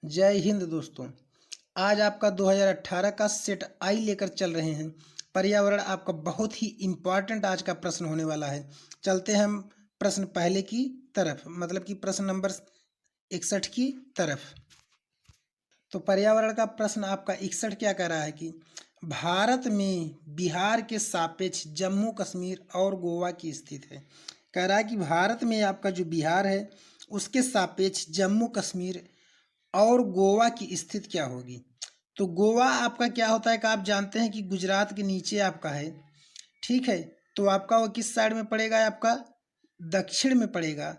जय हिंद दोस्तों। आज आपका 2018 का सेट आई लेकर चल रहे हैं। पर्यावरण आपका बहुत ही इम्पोर्टेंट आज का प्रश्न होने वाला है। चलते हैं हम प्रश्न पहले की तरफ, मतलब कि प्रश्न नंबर 61 की तरफ। तो पर्यावरण का प्रश्न आपका 61 क्या कह रहा है कि भारत में बिहार के सापेक्ष जम्मू कश्मीर और गोवा की स्थिति है। कह रहा है कि भारत में आपका जो बिहार है उसके सापेक्ष जम्मू कश्मीर और गोवा की स्थिति क्या होगी। तो गोवा आपका क्या होता है कि आप जानते हैं कि गुजरात के नीचे आपका है, ठीक है। तो आपका वो किस साइड में पड़ेगा, आपका दक्षिण में पड़ेगा।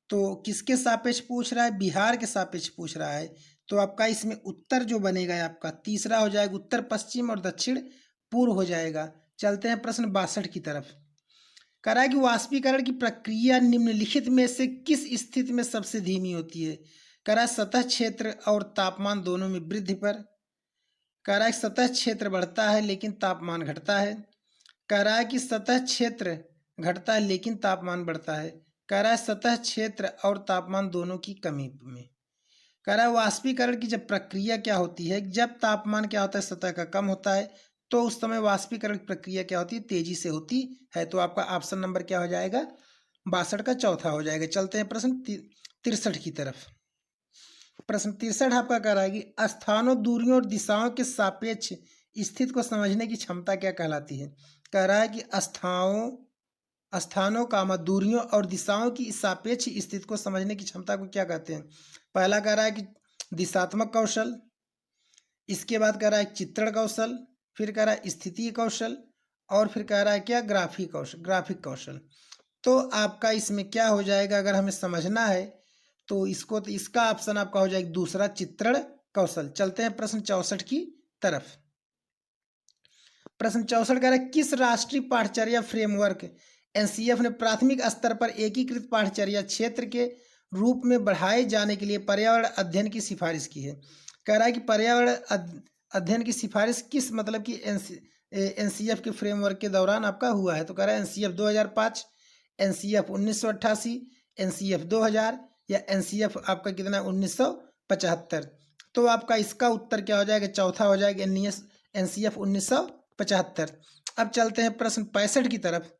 तो किसके सापेक्ष पूछ रहा है, बिहार के सापेक्ष पूछ रहा है। तो आपका इसमें उत्तर जो बनेगा आपका तीसरा हो जाएगा, उत्तर पश्चिम और दक्षिण पूर्व हो जाएगा। चलते हैं प्रश्न 62 की तरफ। कह रहा है कि वाष्पीकरण की प्रक्रिया निम्नलिखित में से किस स्थिति में सबसे धीमी होती है। कह रहा है सतह क्षेत्र और तापमान दोनों में वृद्धि पर। कह रहा है सतह क्षेत्र बढ़ता है लेकिन तापमान घटता है। कह रहा है कि सतह क्षेत्र घटता है लेकिन तापमान बढ़ता है। कह रहा है सतह क्षेत्र और तापमान दोनों की कमी में। कह रहा है वाष्पीकरण की जब प्रक्रिया क्या होती है, जब तापमान क्या होता है सतह का कम होता है, तो उस समय वाष्पीकरण की प्रक्रिया क्या होती है, तेजी से होती है। तो आपका ऑप्शन नंबर क्या हो जाएगा, 62 का चौथा हो जाएगा। चलते हैं प्रश्न 63 की तरफ। प्रश्न 63 आपका कह रहा है कि स्थानों, दूरियों और दिशाओं के सापेक्ष स्थिति को समझने की क्षमता क्या कहलाती है। कह रहा है कि स्थानों कामा दूरियों और दिशाओं की सापेक्ष स्थिति को समझने की क्षमता को क्या कहते हैं। पहला कह रहा है कि दिशात्मक कौशल, इसके बाद कह रहा है चित्रण कौशल, फिर कह रहा है स्थितीय कौशल, और फिर कह रहा है क्या, ग्राफिक कौशल। तो आपका इसमें क्या हो जाएगा, अगर हमें समझना है तो इसका ऑप्शन आपका हो जाएगा दूसरा, चित्रण कौशल। चलते हैं प्रश्न 64 की तरफ। प्रश्न 64 कह रहा है किस राष्ट्रीय पाठचर्या फ्रेमवर्क एनसीएफ ने प्राथमिक स्तर पर एकीकृत पाठचर्या क्षेत्र के रूप में बढ़ाए जाने के लिए पर्यावरण अध्ययन की सिफारिश की है। कह रहा है कि पर्यावरण अध्ययन की सिफारिश किस, मतलब कि एनसीएफ के फ्रेमवर्क के दौरान आपका हुआ है। तो कह रहा है एनसीएफ 2005, एनसीएफ 1988, एनसीएफ 2000, या एनसीएफ आपका कितना 1975। तो आपका इसका उत्तर क्या हो जाएगा, चौथा हो जाएगा, एनसीएफ 1975। अब चलते हैं प्रश्न 65 की तरफ।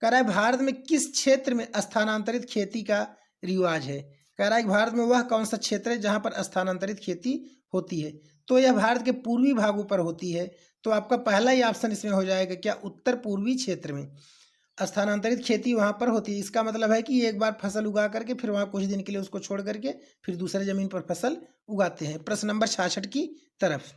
कह रहा है भारत में किस क्षेत्र में स्थानांतरित खेती का रिवाज है। कह रहा है कि भारत में वह कौन सा क्षेत्र है जहां पर स्थानांतरित खेती होती है। तो यह भारत के पूर्वी भागों पर होती है। तो आपका पहला ही ऑप्शन इसमें हो जाएगा क्या, उत्तर पूर्वी क्षेत्र में स्थानांतरित खेती वहां पर होती है। इसका मतलब है कि एक बार फसल उगा करके फिर वहां कुछ दिन के लिए उसको छोड़ करके फिर दूसरे जमीन पर फसल उगाते हैं। प्रश्न नंबर 66 की तरफ।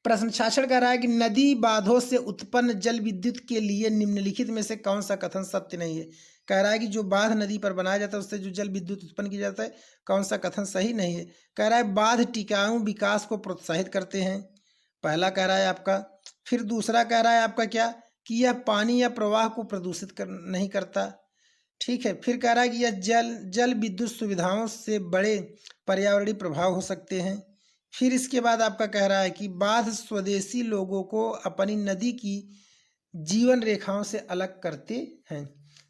प्रश्न 66 कह रहा है कि नदी बांधों से उत्पन्न जल विद्युत के लिए निम्नलिखित में से कौन सा कथन सत्य नहीं है। कह रहा है कि जो बांध नदी पर बनाया जाता है उससे जो जल विद्युत उत्पन्न किया जाता है, कौन सा कथन सही नहीं है। कह रहा है बांध टिकाऊ विकास को प्रोत्साहित करते हैं, पहला कह रहा है आपका। फिर दूसरा कह रहा है आपका क्या, कि यह पानी या प्रवाह को प्रदूषित नहीं करता, ठीक है। फिर कह रहा है कि यह जल विद्युत सुविधाओं से बड़े पर्यावरणीय प्रभाव हो सकते हैं। फिर इसके बाद आपका कह रहा है कि बांध स्वदेशी लोगों को अपनी नदी की जीवन रेखाओं से अलग करते हैं।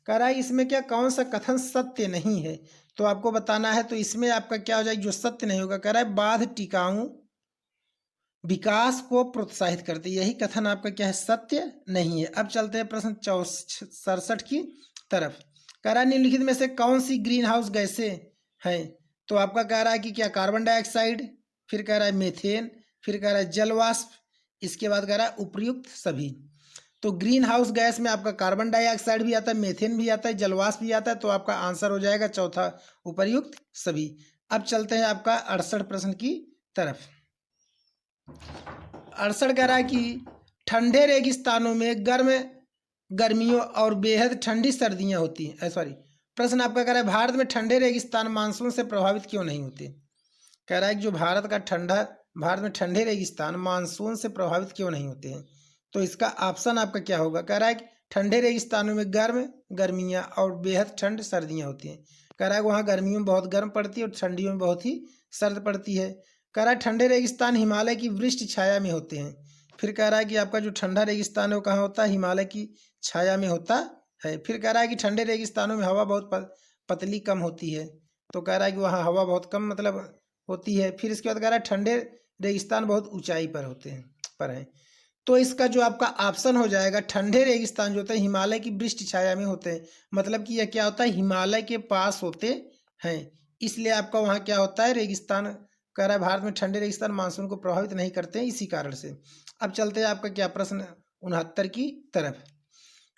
कह रहा है इसमें क्या, कौन सा कथन सत्य नहीं है। तो आपको बताना है, तो इसमें आपका क्या हो जाएगा जो सत्य नहीं होगा। कह रहा है बांध टिकाऊ विकास को प्रोत्साहित करते, यही कथन आपका क्या है, सत्य नहीं है। अब चलते हैं प्रश्न 67 की तरफ। कह रहा है निम्नलिखित में से कौन सी ग्रीन हाउस गैसें हैं। तो आपका कह रहा है कि क्या, कार्बन डाइऑक्साइड, फिर कह रहा है मीथेन, फिर कह रहा है जलवाष्प, इसके बाद कह रहा है उपयुक्त सभी। तो ग्रीन हाउस गैस में आपका कार्बन डाइऑक्साइड भी आता है, मीथेन भी आता है, जलवाष्प भी आता है। तो आपका आंसर हो जाएगा चौथा, उपयुक्त सभी। अब चलते हैं आपका 68 प्रश्न की तरफ। 68 कह रहा है कि ठंडे रेगिस्तानों में गर्मियों और बेहद ठंडी सर्दियां होती हैं, सॉरी, प्रश्न आपका कह रहा है भारत में ठंडे रेगिस्तान मानसून से प्रभावित क्यों नहीं होते। कह रहा है कि जो भारत में ठंडे रेगिस्तान मानसून से प्रभावित क्यों नहीं होते हैं। तो इसका ऑप्शन आपका क्या होगा। कह रहा है कि ठंडे रेगिस्तानों में गर्मियां और बेहद ठंड सर्दियां होती हैं। कह रहा है वहाँ गर्मियों में बहुत गर्म पड़ती है और ठंडियों में बहुत ही सर्द पड़ती है। कह रहा है ठंडे रेगिस्तान हिमालय की वृष्टि छाया में होते हैं। फिर कह रहा है कि आपका जो ठंडा रेगिस्तान है वो कहाँ होता है, हिमालय की छाया में होता है। फिर कह रहा है कि ठंडे रेगिस्तानों में हवा बहुत पतली कम होती है। तो कह रहा है कि वहाँ हवा बहुत कम मतलब होती है। फिर इसके बाद कह रहा है ठंडे रेगिस्तान बहुत ऊंचाई पर होते हैं पर हैं। तो इसका जो आपका ऑप्शन हो जाएगा, ठंडे रेगिस्तान जो होते हैं हिमालय की वृष्टि छाया में होते हैं, मतलब कि यह क्या होता है, हिमालय के पास होते हैं, इसलिए आपका वहाँ क्या होता है, रेगिस्तान। कह रहा है भारत में ठंडे रेगिस्तान मानसून को प्रभावित नहीं करते हैं इसी कारण से। अब चलते हैं आपका क्या प्रश्न 69 की तरफ।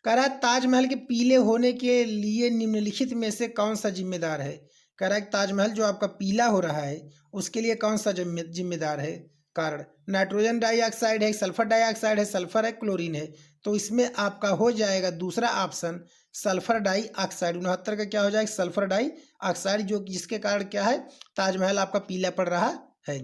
कह रहा है ताजमहल के पीले होने के लिए निम्नलिखित में से कौन सा जिम्मेदार है। कह रहा है ताजमहल जो आपका पीला हो रहा है उसके लिए कौन सा जिम्मेदार है कारण। नाइट्रोजन डाइऑक्साइड है, सल्फर डाइऑक्साइड है, सल्फर है, क्लोरीन है। तो इसमें आपका हो जाएगा दूसरा ऑप्शन सल्फर डाइऑक्साइड। 69 का क्या हो जाएगा, सल्फर डाइऑक्साइड, जो जिसके कारण क्या है ताजमहल आपका पीला पड़ रहा है।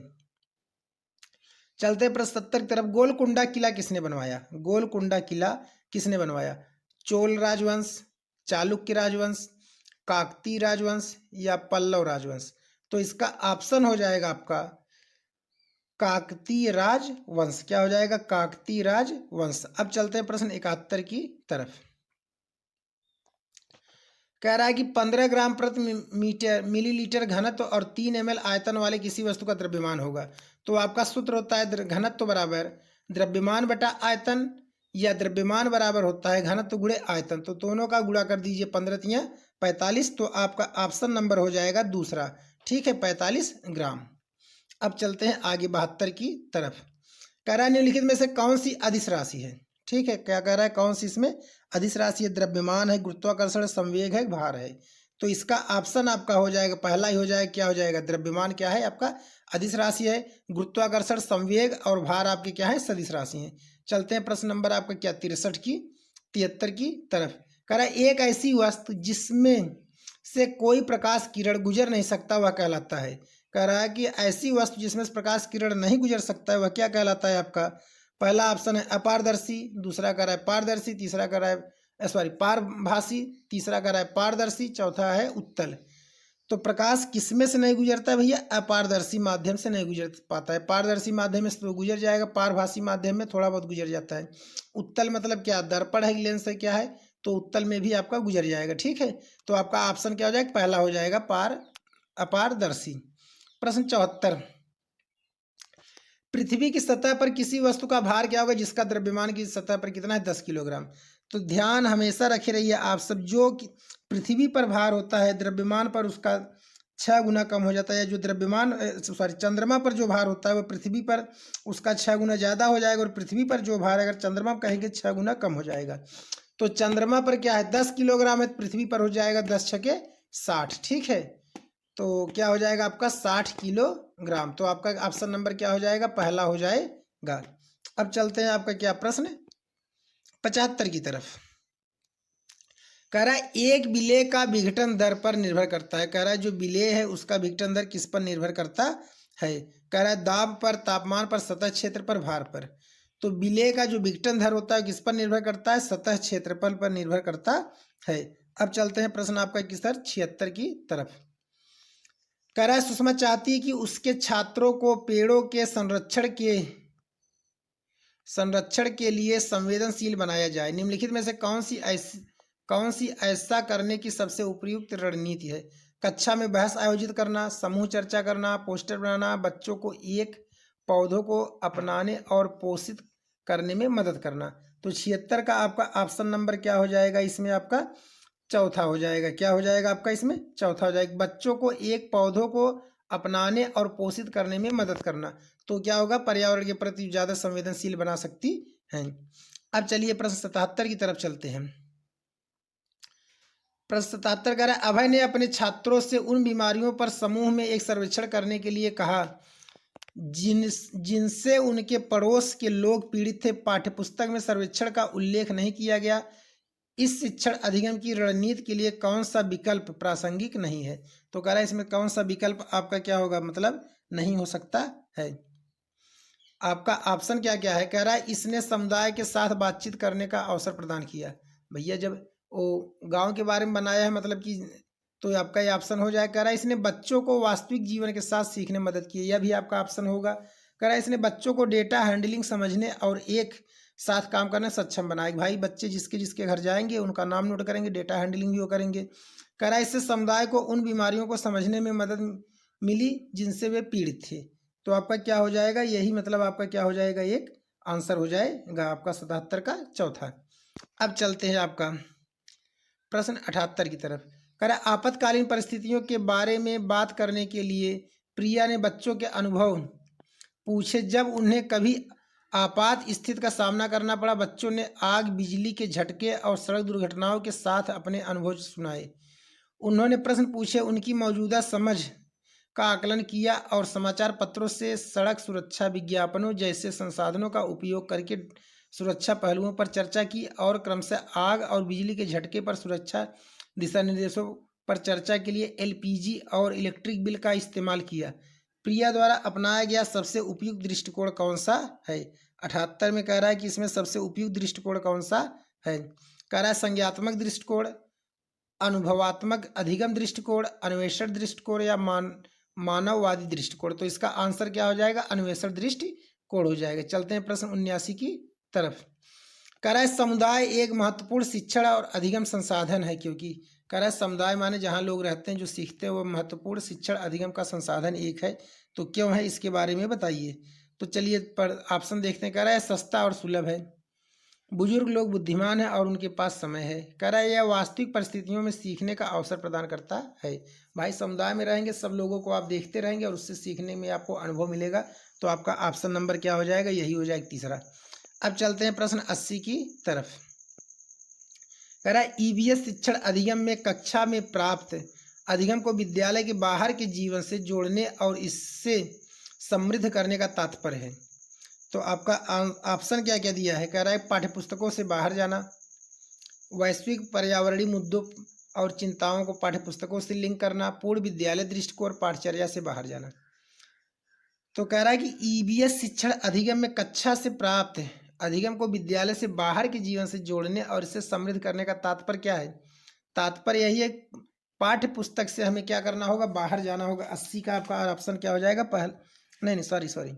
चलते प्रश्न 70 की तरफ। गोलकुंडा किला किसने बनवाया। गोलकुंडा किला किसने बनवाया। चोल राजवंश, चालुक्य राजवंश, काकतीय राजवंश या पल्लव राजवंश। तो इसका ऑप्शन हो जाएगा आपका काकतीय राजवंश। क्या हो जाएगा, काकतीय राजवंश। अब चलते हैं प्रश्न 71 की तरफ। कह रहा है कि 15 ग्राम प्रति मिलीलीटर घनत्व और 3 ml आयतन वाले किसी वस्तु का द्रव्यमान होगा। तो आपका सूत्र होता है घनत्व बराबर द्रव्यमान बटा आयतन, या द्रव्यमान बराबर होता है घनत्व गुणे आयतन। तो दोनों का गुणा कर दीजिए, 15 तियां 45। तो आपका ऑप्शन नंबर हो जाएगा दूसरा, ठीक है, 45 ग्राम। अब चलते हैं आगे 72 की तरफ। कह रहा है निम्नलिखित में से कौन सी अदिश राशि है। ठीक है, क्या कह रहा है, कौन सी इसमें अदिश राशि है। द्रव्यमान है, गुरुत्वाकर्षण, संवेग है, भार है। तो इसका ऑप्शन आपका हो जाएगा पहला ही हो जाएगा, क्या हो जाएगा, द्रव्यमान क्या है आपका अदिश राशि है, गुरुत्वाकर्षण, संवेग और भार आपके क्या है सदिश राशि है। चलते हैं प्रश्न नंबर आपका क्या 73 की तरफ। कह रहा है एक ऐसी वस्तु जिसमें से कोई प्रकाश किरण गुजर नहीं सकता वह कहलाता है। कह रहा है कि ऐसी वस्तु जिसमें से प्रकाश किरण नहीं गुजर सकता है वह क्या कहलाता है आपका। पहला ऑप्शन है अपारदर्शी, दूसरा कह रहा है पारदर्शी, तीसरा कह रहा है पारभासी, तीसरा कह रहा है पारदर्शी, चौथा है उत्तल। तो प्रकाश किसमें से नहीं गुजरता है भैया, अपारदर्शी माध्यम से नहीं गुजर पाता है। पारदर्शी माध्यम में तो गुजर जाएगा, पारभासी माध्यम में थोड़ा बहुत गुजर जाता है। उत्तल मतलब क्या, दर्पण है, लेंस है, क्या है, तो उत्तल में भी आपका गुजर जाएगा। ठीक है, तो आपका ऑप्शन क्या हो जाएगा, पहला हो जाएगा अपारदर्शी। प्रश्न 74। पृथ्वी की सतह पर किसी वस्तु का भार क्या होगा जिसका द्रव्यमान की सतह पर कितना है, 10 किलोग्राम। तो ध्यान हमेशा रखे रहिए आप सब, जो पृथ्वी पर भार होता है द्रव्यमान पर उसका 6 गुना कम हो जाता है। जो द्रव्यमान चंद्रमा पर जो भार होता है वो पृथ्वी पर उसका 6 गुना ज़्यादा हो जाएगा, और पृथ्वी पर जो भार अगर चंद्रमा पर कहेंगे 6 गुना कम हो जाएगा। तो चंद्रमा पर क्या है 10 किलोग्राम है, पृथ्वी पर हो जाएगा 10 छके 60। ठीक है, तो क्या हो जाएगा आपका 60 किलोग्राम। तो आपका ऑप्शन नंबर क्या हो जाएगा, पहला हो जाएगा। अब चलते हैं आपका क्या प्रश्न 75 की तरफ। कह रहा है एक विलेय का विघटन दर पर निर्भर करता है। कह रहा है जो विलेय है उसका विघटन दर किस पर निर्भर करता है। कह रहा है दाब पर, तापमान पर, सतह क्षेत्र पर, भार पर। तो विलेय का जो विघटन दर होता है किस पर निर्भर करता है, सतह क्षेत्रफल पर निर्भर करता है। अब चलते हैं प्रश्न आपका किस तरह 76 की तरफ। कह रहा है सुषमा चाहती है कि उसके छात्रों को पेड़ों के संरक्षण के लिए संवेदनशील बनाया जाए। निम्नलिखित में से कौन सी ऐसा करने की सबसे उपयुक्त रणनीति है। कक्षा में बहस आयोजित करना, समूह चर्चा करना, पोस्टर बनाना, बच्चों को एक पौधों को अपनाने और पोषित करने में मदद करना। तो 76 का आपका ऑप्शन नंबर क्या हो जाएगा, इसमें आपका चौथा हो जाएगा। क्या हो जाएगा आपका इसमें चौथा हो जाएगा, बच्चों को एक पौधों को अपनाने और पोषित करने में मदद करना। तो क्या होगा, पर्यावरण के प्रति ज़्यादा संवेदनशील बना सकती हैं। अब चलिए प्रश्न 77 की तरफ चलते हैं। प्रश्न 77 कह रहा है अभय ने अपने छात्रों से उन बीमारियों पर समूह में एक सर्वेक्षण करने के लिए कहा जिनसे उनके पड़ोस के लोग पीड़ित थे। पाठ्यपुस्तक में सर्वेक्षण का उल्लेख नहीं किया गया। इस शिक्षण अधिगम की रणनीति के लिए कौन सा विकल्प प्रासंगिक नहीं है। तो कह रहा है इसमें कौन सा विकल्प आपका क्या होगा, मतलब नहीं हो सकता है। आपका ऑप्शन क्या क्या है। कह रहा है इसने समुदाय के साथ बातचीत करने का अवसर प्रदान किया। भैया जब वो गांव के बारे में बनाया है मतलब कि, तो आपका ये ऑप्शन हो जाए। कह रहा है इसने बच्चों को वास्तविक जीवन के साथ सीखने में मदद की, यह भी आपका ऑप्शन होगा। कह रहा है इसने बच्चों को डेटा हैंडलिंग समझने और एक साथ काम करने सक्षम बनाए। भाई बच्चे जिसके जिसके घर जाएंगे उनका नाम नोट करेंगे, डेटा हैंडलिंग भी वो करेंगे। कह रहा है इससे समुदाय को उन बीमारियों को समझने में मदद मिली जिनसे वे पीड़ित थे। तो आपका क्या हो जाएगा, यही मतलब आपका क्या हो जाएगा, एक आंसर हो जाएगा आपका 77 का चौथा। अब चलते हैं आपका प्रश्न 78 की तरफ। कह रहा है आपातकालीन परिस्थितियों के बारे में बात करने के लिए प्रिया ने बच्चों के अनुभव पूछे जब उन्हें कभी आपात स्थिति का सामना करना पड़ा। बच्चों ने आग, बिजली के झटके और सड़क दुर्घटनाओं के साथ अपने अनुभव सुनाए। उन्होंने प्रश्न पूछे, उनकी मौजूदा समझ का आकलन किया और समाचार पत्रों से सड़क सुरक्षा विज्ञापनों जैसे संसाधनों का उपयोग करके सुरक्षा पहलुओं पर चर्चा की और क्रमशः आग और बिजली के झटके पर सुरक्षा दिशा निर्देशों पर चर्चा के लिए एलपीजी और इलेक्ट्रिक बिल का इस्तेमाल किया। प्रिया द्वारा अपनाया गया सबसे उपयुक्त दृष्टिकोण कौन सा है? 78 में कह रहा है कि इसमें सबसे उपयुक्त दृष्टिकोण कौन सा है? कह रहा है संज्ञात्मक दृष्टिकोण, अनुभवात्मक अधिगम दृष्टिकोण, अन्वेषण दृष्टिकोण या मानववादी दृष्टिकोण। तो इसका आंसर क्या हो जाएगा, अन्वेषण दृष्टिकोण हो जाएगा। चलते हैं प्रश्न 79 की तरफ। कह रहा है समुदाय एक महत्वपूर्ण शिक्षण और अधिगम संसाधन है, क्योंकि कह रहा है समुदाय माने जहाँ लोग रहते हैं, जो सीखते हैं, वो महत्वपूर्ण शिक्षण अधिगम का संसाधन एक है। तो क्यों है, इसके बारे में बताइए। तो चलिए पर ऑप्शन देखते हैं। कह रहा है सस्ता और सुलभ है, बुजुर्ग लोग बुद्धिमान है और उनके पास समय है। कह रहा है यह वास्तविक परिस्थितियों में सीखने का अवसर प्रदान करता है। भाई समुदाय में रहेंगे, सब लोगों को आप देखते रहेंगे और उससे सीखने में आपको अनुभव मिलेगा। तो आपका ऑप्शन नंबर क्या हो जाएगा, यही हो जाएगा तीसरा। अब चलते हैं प्रश्न 80 की तरफ। कह रहा है ईवीएस शिक्षण अधिगम में कक्षा में प्राप्त अधिगम को विद्यालय के बाहर के जीवन से जोड़ने और इससे समृद्ध करने का तात्पर्य है। तो आपका ऑप्शन क्या क्या दिया है। कह रहा है पाठ्यपुस्तकों से बाहर जाना, वैश्विक पर्यावरणीय मुद्दों और चिंताओं को पाठ्यपुस्तकों से लिंक करना, पूर्ण विद्यालय दृष्टिकोण, पाठचर्या से बाहर जाना। तो कह रहा है कि ईवीएस शिक्षण अधिगम में कक्षा से प्राप्त अधिगम को विद्यालय से बाहर के जीवन से जोड़ने और इसे समृद्ध करने का तात्पर्य क्या है। तात्पर्य यही है, पाठ्य पुस्तक से हमें क्या करना होगा, बाहर जाना होगा। 80 का आपका ऑप्शन क्या हो जाएगा, नहीं सॉरी,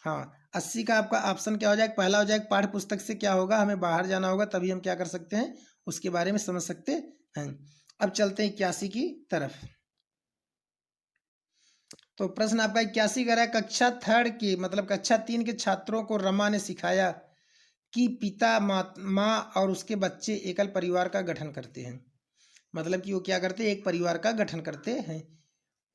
हाँ 80 का आपका ऑप्शन क्या हो जाएगा, पहला हो जाएगा पाठ्य पुस्तक से क्या होगा, हमें बाहर जाना होगा, तभी हम क्या कर सकते हैं, उसके बारे में समझ सकते हैं। अब चलते हैं 81 की तरफ। तो प्रश्न आपका 81 कह रहा है कक्षा 3 के मतलब कक्षा 3 के छात्रों को रमा ने सिखाया कि पिता माँ और उसके बच्चे एकल परिवार का गठन करते हैं। मतलब कि वो क्या करते हैं, एक परिवार का गठन करते हैं।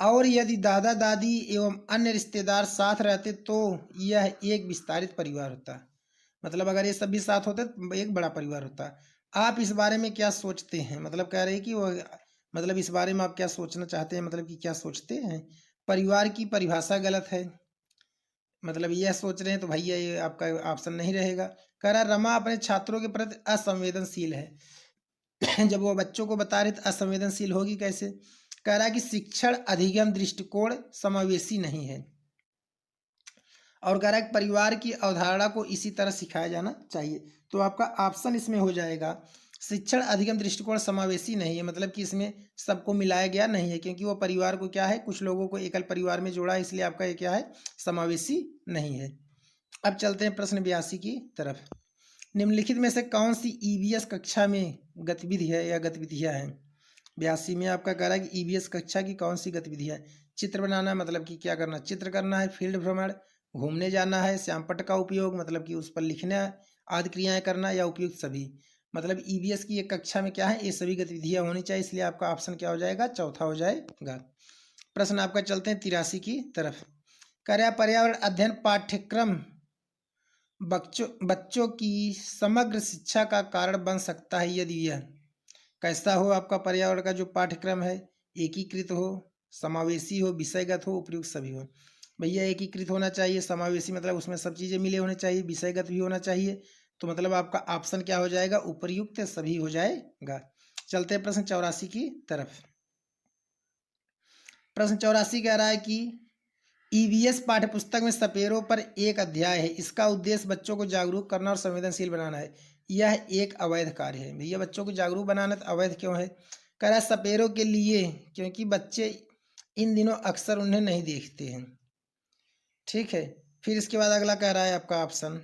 और यदि दादा दादी एवं अन्य रिश्तेदार साथ रहते तो यह एक विस्तारित परिवार होता। मतलब अगर ये सब भी साथ होते तो एक बड़ा परिवार होता। आप इस बारे में क्या सोचते हैं। मतलब कह रहे हैं कि वो मतलब इस बारे में आप क्या सोचना चाहते हैं, मतलब कि क्या सोचते हैं। परिवार की परिभाषा गलत है, मतलब यह सोच रहे हैं तो भैया ये आपका ऑप्शन नहीं रहेगा। कह रहा रमा अपने छात्रों के प्रति असंवेदनशील है। जब वो बच्चों को बता रहे तो असंवेदनशील होगी कैसे। कह रहा है कि शिक्षण अधिगम दृष्टिकोण समावेशी नहीं है। और कह रहा है परिवार की अवधारणा को इसी तरह सिखाया जाना चाहिए। तो आपका ऑप्शन इसमें हो जाएगा शिक्षण अधिगम दृष्टिकोण समावेशी नहीं है, मतलब कि इसमें सबको मिलाया गया नहीं है, क्योंकि वो परिवार को क्या है, कुछ लोगों को एकल परिवार में जोड़ा है, इसलिए आपका ये क्या है, समावेशी नहीं है। अब चलते हैं प्रश्न 82 की तरफ। निम्नलिखित में से कौन सी ईवीएस कक्षा में गतिविधि है या गतिविधियां हैं। 82 में आपका कह रहा है कि ईवीएस कक्षा की कौन सी गतिविधियां। चित्र बनाना, मतलब कि क्या करना, चित्र करना है। फील्ड भ्रमण, घूमने जाना है। श्यामपट्ट का उपयोग, मतलब कि उस पर लिखना आदि क्रियाएं करना, या उपयुक्त सभी। मतलब ईवीएस की एक कक्षा में क्या है, ये सभी गतिविधियां होनी चाहिए, इसलिए आपका ऑप्शन क्या हो जाएगा, चौथा हो जाएगा। प्रश्न आपका चलते हैं 83 की तरफ। कह रहा है पर्यावरण अध्ययन पाठ्यक्रम बच्चों की समग्र शिक्षा का कारण बन सकता है यदि यह कैसा हो। आपका पर्यावरण का जो पाठ्यक्रम है एकीकृत हो, समावेशी हो, विषयगत हो, उपयुक्त सभी हो। भैया एकीकृत होना चाहिए, समावेशी मतलब उसमें सब चीज़ें मिले होने चाहिए, विषयगत भी होना चाहिए। तो मतलब आपका ऑप्शन क्या हो जाएगा, उपयुक्त सभी हो जाएगा। चलते हैं प्रश्न 84 की तरफ। प्रश्न 84 कह रहा है कि ईवीएस पाठ्यपुस्तक में सपेरों पर एक अध्याय है, इसका उद्देश्य बच्चों को जागरूक करना और संवेदनशील बनाना है। यह एक अवैध कार्य है। भैया बच्चों को जागरूक बनाना तो अवैध क्यों है। कह रहा है सपेरों के लिए, क्योंकि बच्चे इन दिनों अक्सर उन्हें नहीं देखते हैं। ठीक है, फिर इसके बाद अगला कह रहा है आपका ऑप्शन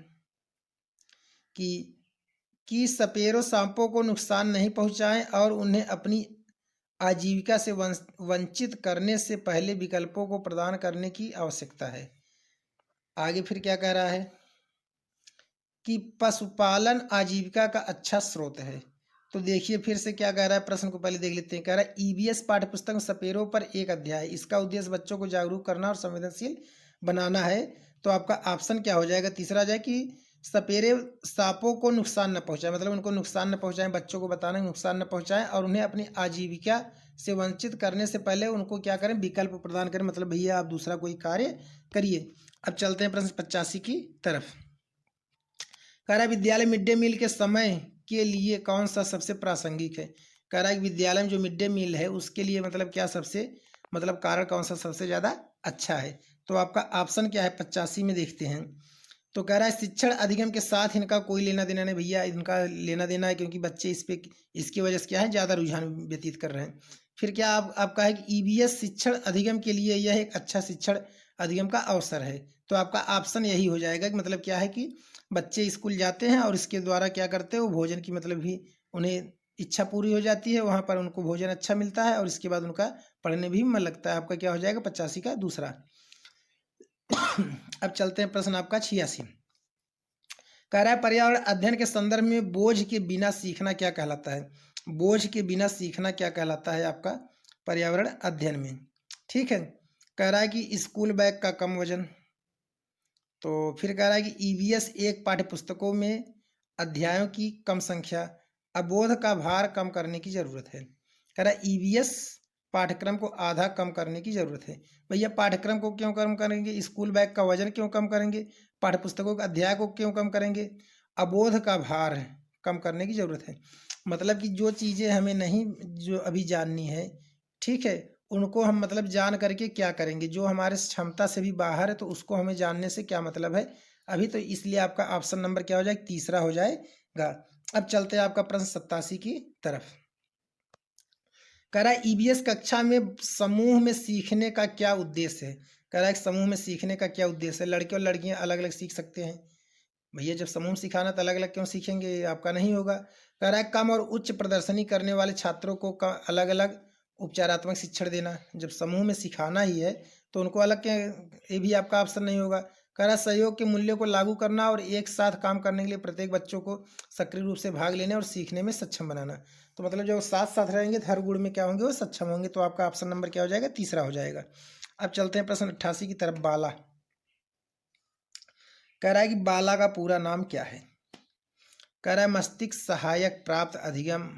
कि सपेरों सांपों को नुकसान नहीं पहुंचाएं और उन्हें अपनी आजीविका से वंचित करने से पहले विकल्पों को प्रदान करने की आवश्यकता है। आगे फिर क्या कह रहा है कि पशुपालन आजीविका का अच्छा स्रोत है। तो देखिए फिर से क्या कह रहा है, प्रश्न को पहले देख लेते हैं। कह रहा है ईवीएस पाठ्यपुस्तक में सपेरों पर एक अध्याय, इसका उद्देश्य बच्चों को जागरूक करना और संवेदनशील बनाना है। तो आपका ऑप्शन क्या हो जाएगा, तीसरा हो जाए कि सपेरे सांपों को नुकसान न पहुंचाए, मतलब उनको नुकसान न पहुंचाएं, बच्चों को बताना नुकसान न पहुंचाएं और उन्हें अपनी आजीविका से वंचित करने से पहले उनको क्या करें, विकल्प प्रदान करें, मतलब भैया आप दूसरा कोई कार्य करिए। अब चलते हैं प्रश्न 85 की तरफ। कह रहा है विद्यालय मिड डे मील के समय के लिए कौन सा सबसे प्रासंगिक है। कह रहा है कि विद्यालय में जो मिड डे मील है उसके लिए मतलब क्या सबसे मतलब कारण कौन सा सबसे ज़्यादा अच्छा है। तो आपका ऑप्शन क्या है 85 में देखते हैं। तो कह रहा है शिक्षण अधिगम के साथ इनका कोई लेना देना नहीं भैया, इनका लेना देना है क्योंकि बच्चे इस पे इसकी वजह से क्या है ज़्यादा रुझान व्यतीत कर रहे हैं। फिर क्या आपका है कि ईवीएस शिक्षण अधिगम के लिए यह एक अच्छा शिक्षण अधिगम का अवसर है। तो आपका ऑप्शन यही हो जाएगा कि मतलब क्या है कि बच्चे स्कूल जाते हैं और इसके द्वारा क्या करते हैं वो भोजन की मतलब भी उन्हें इच्छा पूरी हो जाती है, वहाँ पर उनको भोजन अच्छा मिलता है और इसके बाद उनका पढ़ने भी मन लगता है। आपका क्या हो जाएगा 85 का दूसरा। अब चलते हैं प्रश्न आपका 86। कह रहा है पर्यावरण अध्ययन के संदर्भ में बोझ के बिना सीखना क्या कहलाता है। बोझ के बिना सीखना क्या कहलाता है आपका पर्यावरण अध्ययन में। ठीक है, कह रहा है कि स्कूल बैग का कम वजन। तो फिर कह रहा है कि ईवीएस एक पाठ्यपुस्तकों में अध्यायों की कम संख्या, अबोध का भार कम करने की जरूरत है। कह रहा है ईवीएस पाठ्यक्रम को आधा कम करने की जरूरत है। भैया पाठ्यक्रम को क्यों कम करेंगे, स्कूल बैग का वजन क्यों कम करेंगे, पाठ्यपुस्तकों के अध्याय को क्यों कम करेंगे, अबोध का भार कम करने की जरूरत है। मतलब कि जो चीज़ें हमें नहीं जो अभी जाननी है, ठीक है, उनको हम मतलब जान करके क्या करेंगे, जो हमारे क्षमता से भी बाहर है तो उसको हमें जानने से क्या मतलब है अभी। तो इसलिए आपका ऑप्शन नंबर क्या हो जाएगा, तीसरा हो जाएगा। अब चलते हैं आपका प्रश्न 87 की तरफ। कह रहा है ईवीएस कक्षा में समूह में सीखने का क्या उद्देश्य है। कह रहा है समूह में सीखने का क्या उद्देश्य है, लड़के और लड़कियां अलग अलग सीख सकते हैं। भैया जब समूह सिखाना तो अलग अलग क्यों सीखेंगे, आपका नहीं होगा। कह रहा है कम और उच्च प्रदर्शनी करने वाले छात्रों को अलग अलग उपचारात्मक शिक्षण देना। जब समूह में सिखाना ही है तो उनको अलग के, ये भी आपका ऑप्शन नहीं होगा। कह रहा है सहयोग के मूल्यों को लागू करना और एक साथ काम करने के लिए प्रत्येक बच्चों को सक्रिय रूप से भाग लेने और सीखने में सक्षम बनाना। तो मतलब जो साथ साथ रहेंगे तो हर गुण में क्या होंगे, वो सक्षम होंगे। तो आपका ऑप्शन नंबर क्या हो जाएगा, तीसरा हो जाएगा। अब चलते हैं प्रश्न 88 की तरफ। बाला। कह रहा है कि बाला का पूरा नाम क्या है। कह रहा है मस्तिष्क सहायक प्राप्त अधिगम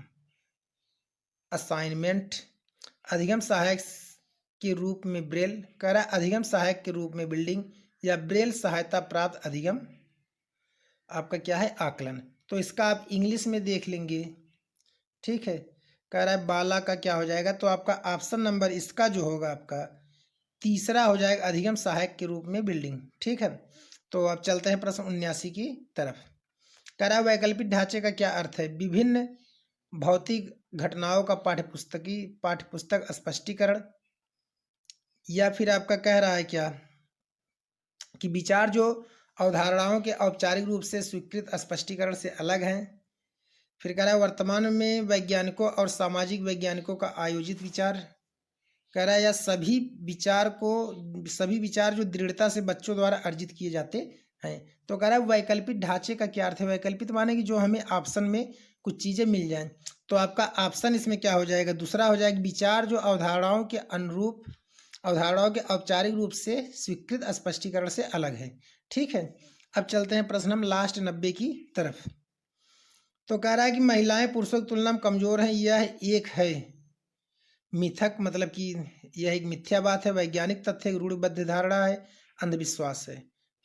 असाइनमेंट, अधिगम सहायक के रूप में ब्रेल। कह रहा है अधिगम सहायक के रूप में बिल्डिंग, या ब्रेल सहायता प्राप्त अधिगम आपका क्या है आकलन। तो इसका आप इंग्लिश में देख लेंगे, ठीक है। कह रहा है बाला का क्या हो जाएगा, तो आपका ऑप्शन नंबर इसका जो होगा आपका तीसरा हो जाएगा, अधिगम सहायक के रूप में बिल्डिंग। ठीक है, तो अब चलते हैं प्रश्न 79 की तरफ। कह रहा है वैकल्पिक ढांचे का क्या अर्थ है, विभिन्न भौतिक घटनाओं का पाठ्यपुस्तक स्पष्टीकरण, या फिर आपका कह रहा है क्या कि विचार जो अवधारणाओं के औपचारिक रूप से स्वीकृत स्पष्टीकरण से अलग हैं। फिर कह रहा है वर्तमान में वैज्ञानिकों और सामाजिक वैज्ञानिकों का आयोजित विचार। कह रहा है या सभी विचार जो दृढ़ता से बच्चों द्वारा अर्जित किए जाते हैं। तो कह रहा है वैकल्पिक ढांचे का क्या अर्थ है, वैकल्पिक माने कि जो हमें ऑप्शन में कुछ चीज़ें मिल जाएं। तो आपका ऑप्शन इसमें क्या हो जाएगा, दूसरा हो जाएगा विचार जो अवधारणाओं के अनुरूप अवधारणाओं के औपचारिक रूप से स्वीकृत स्पष्टीकरण से अलग है। ठीक है, अब चलते हैं प्रश्न हम लास्ट 90 की तरफ। तो कह रहा है कि महिलाएं पुरुषों की तुलना में कमजोर हैं, यह एक है मिथक, मतलब कि यह एक मिथ्या बात है, वैज्ञानिक तथ्य, रूढ़िबद्ध धारणा है, अंधविश्वास है।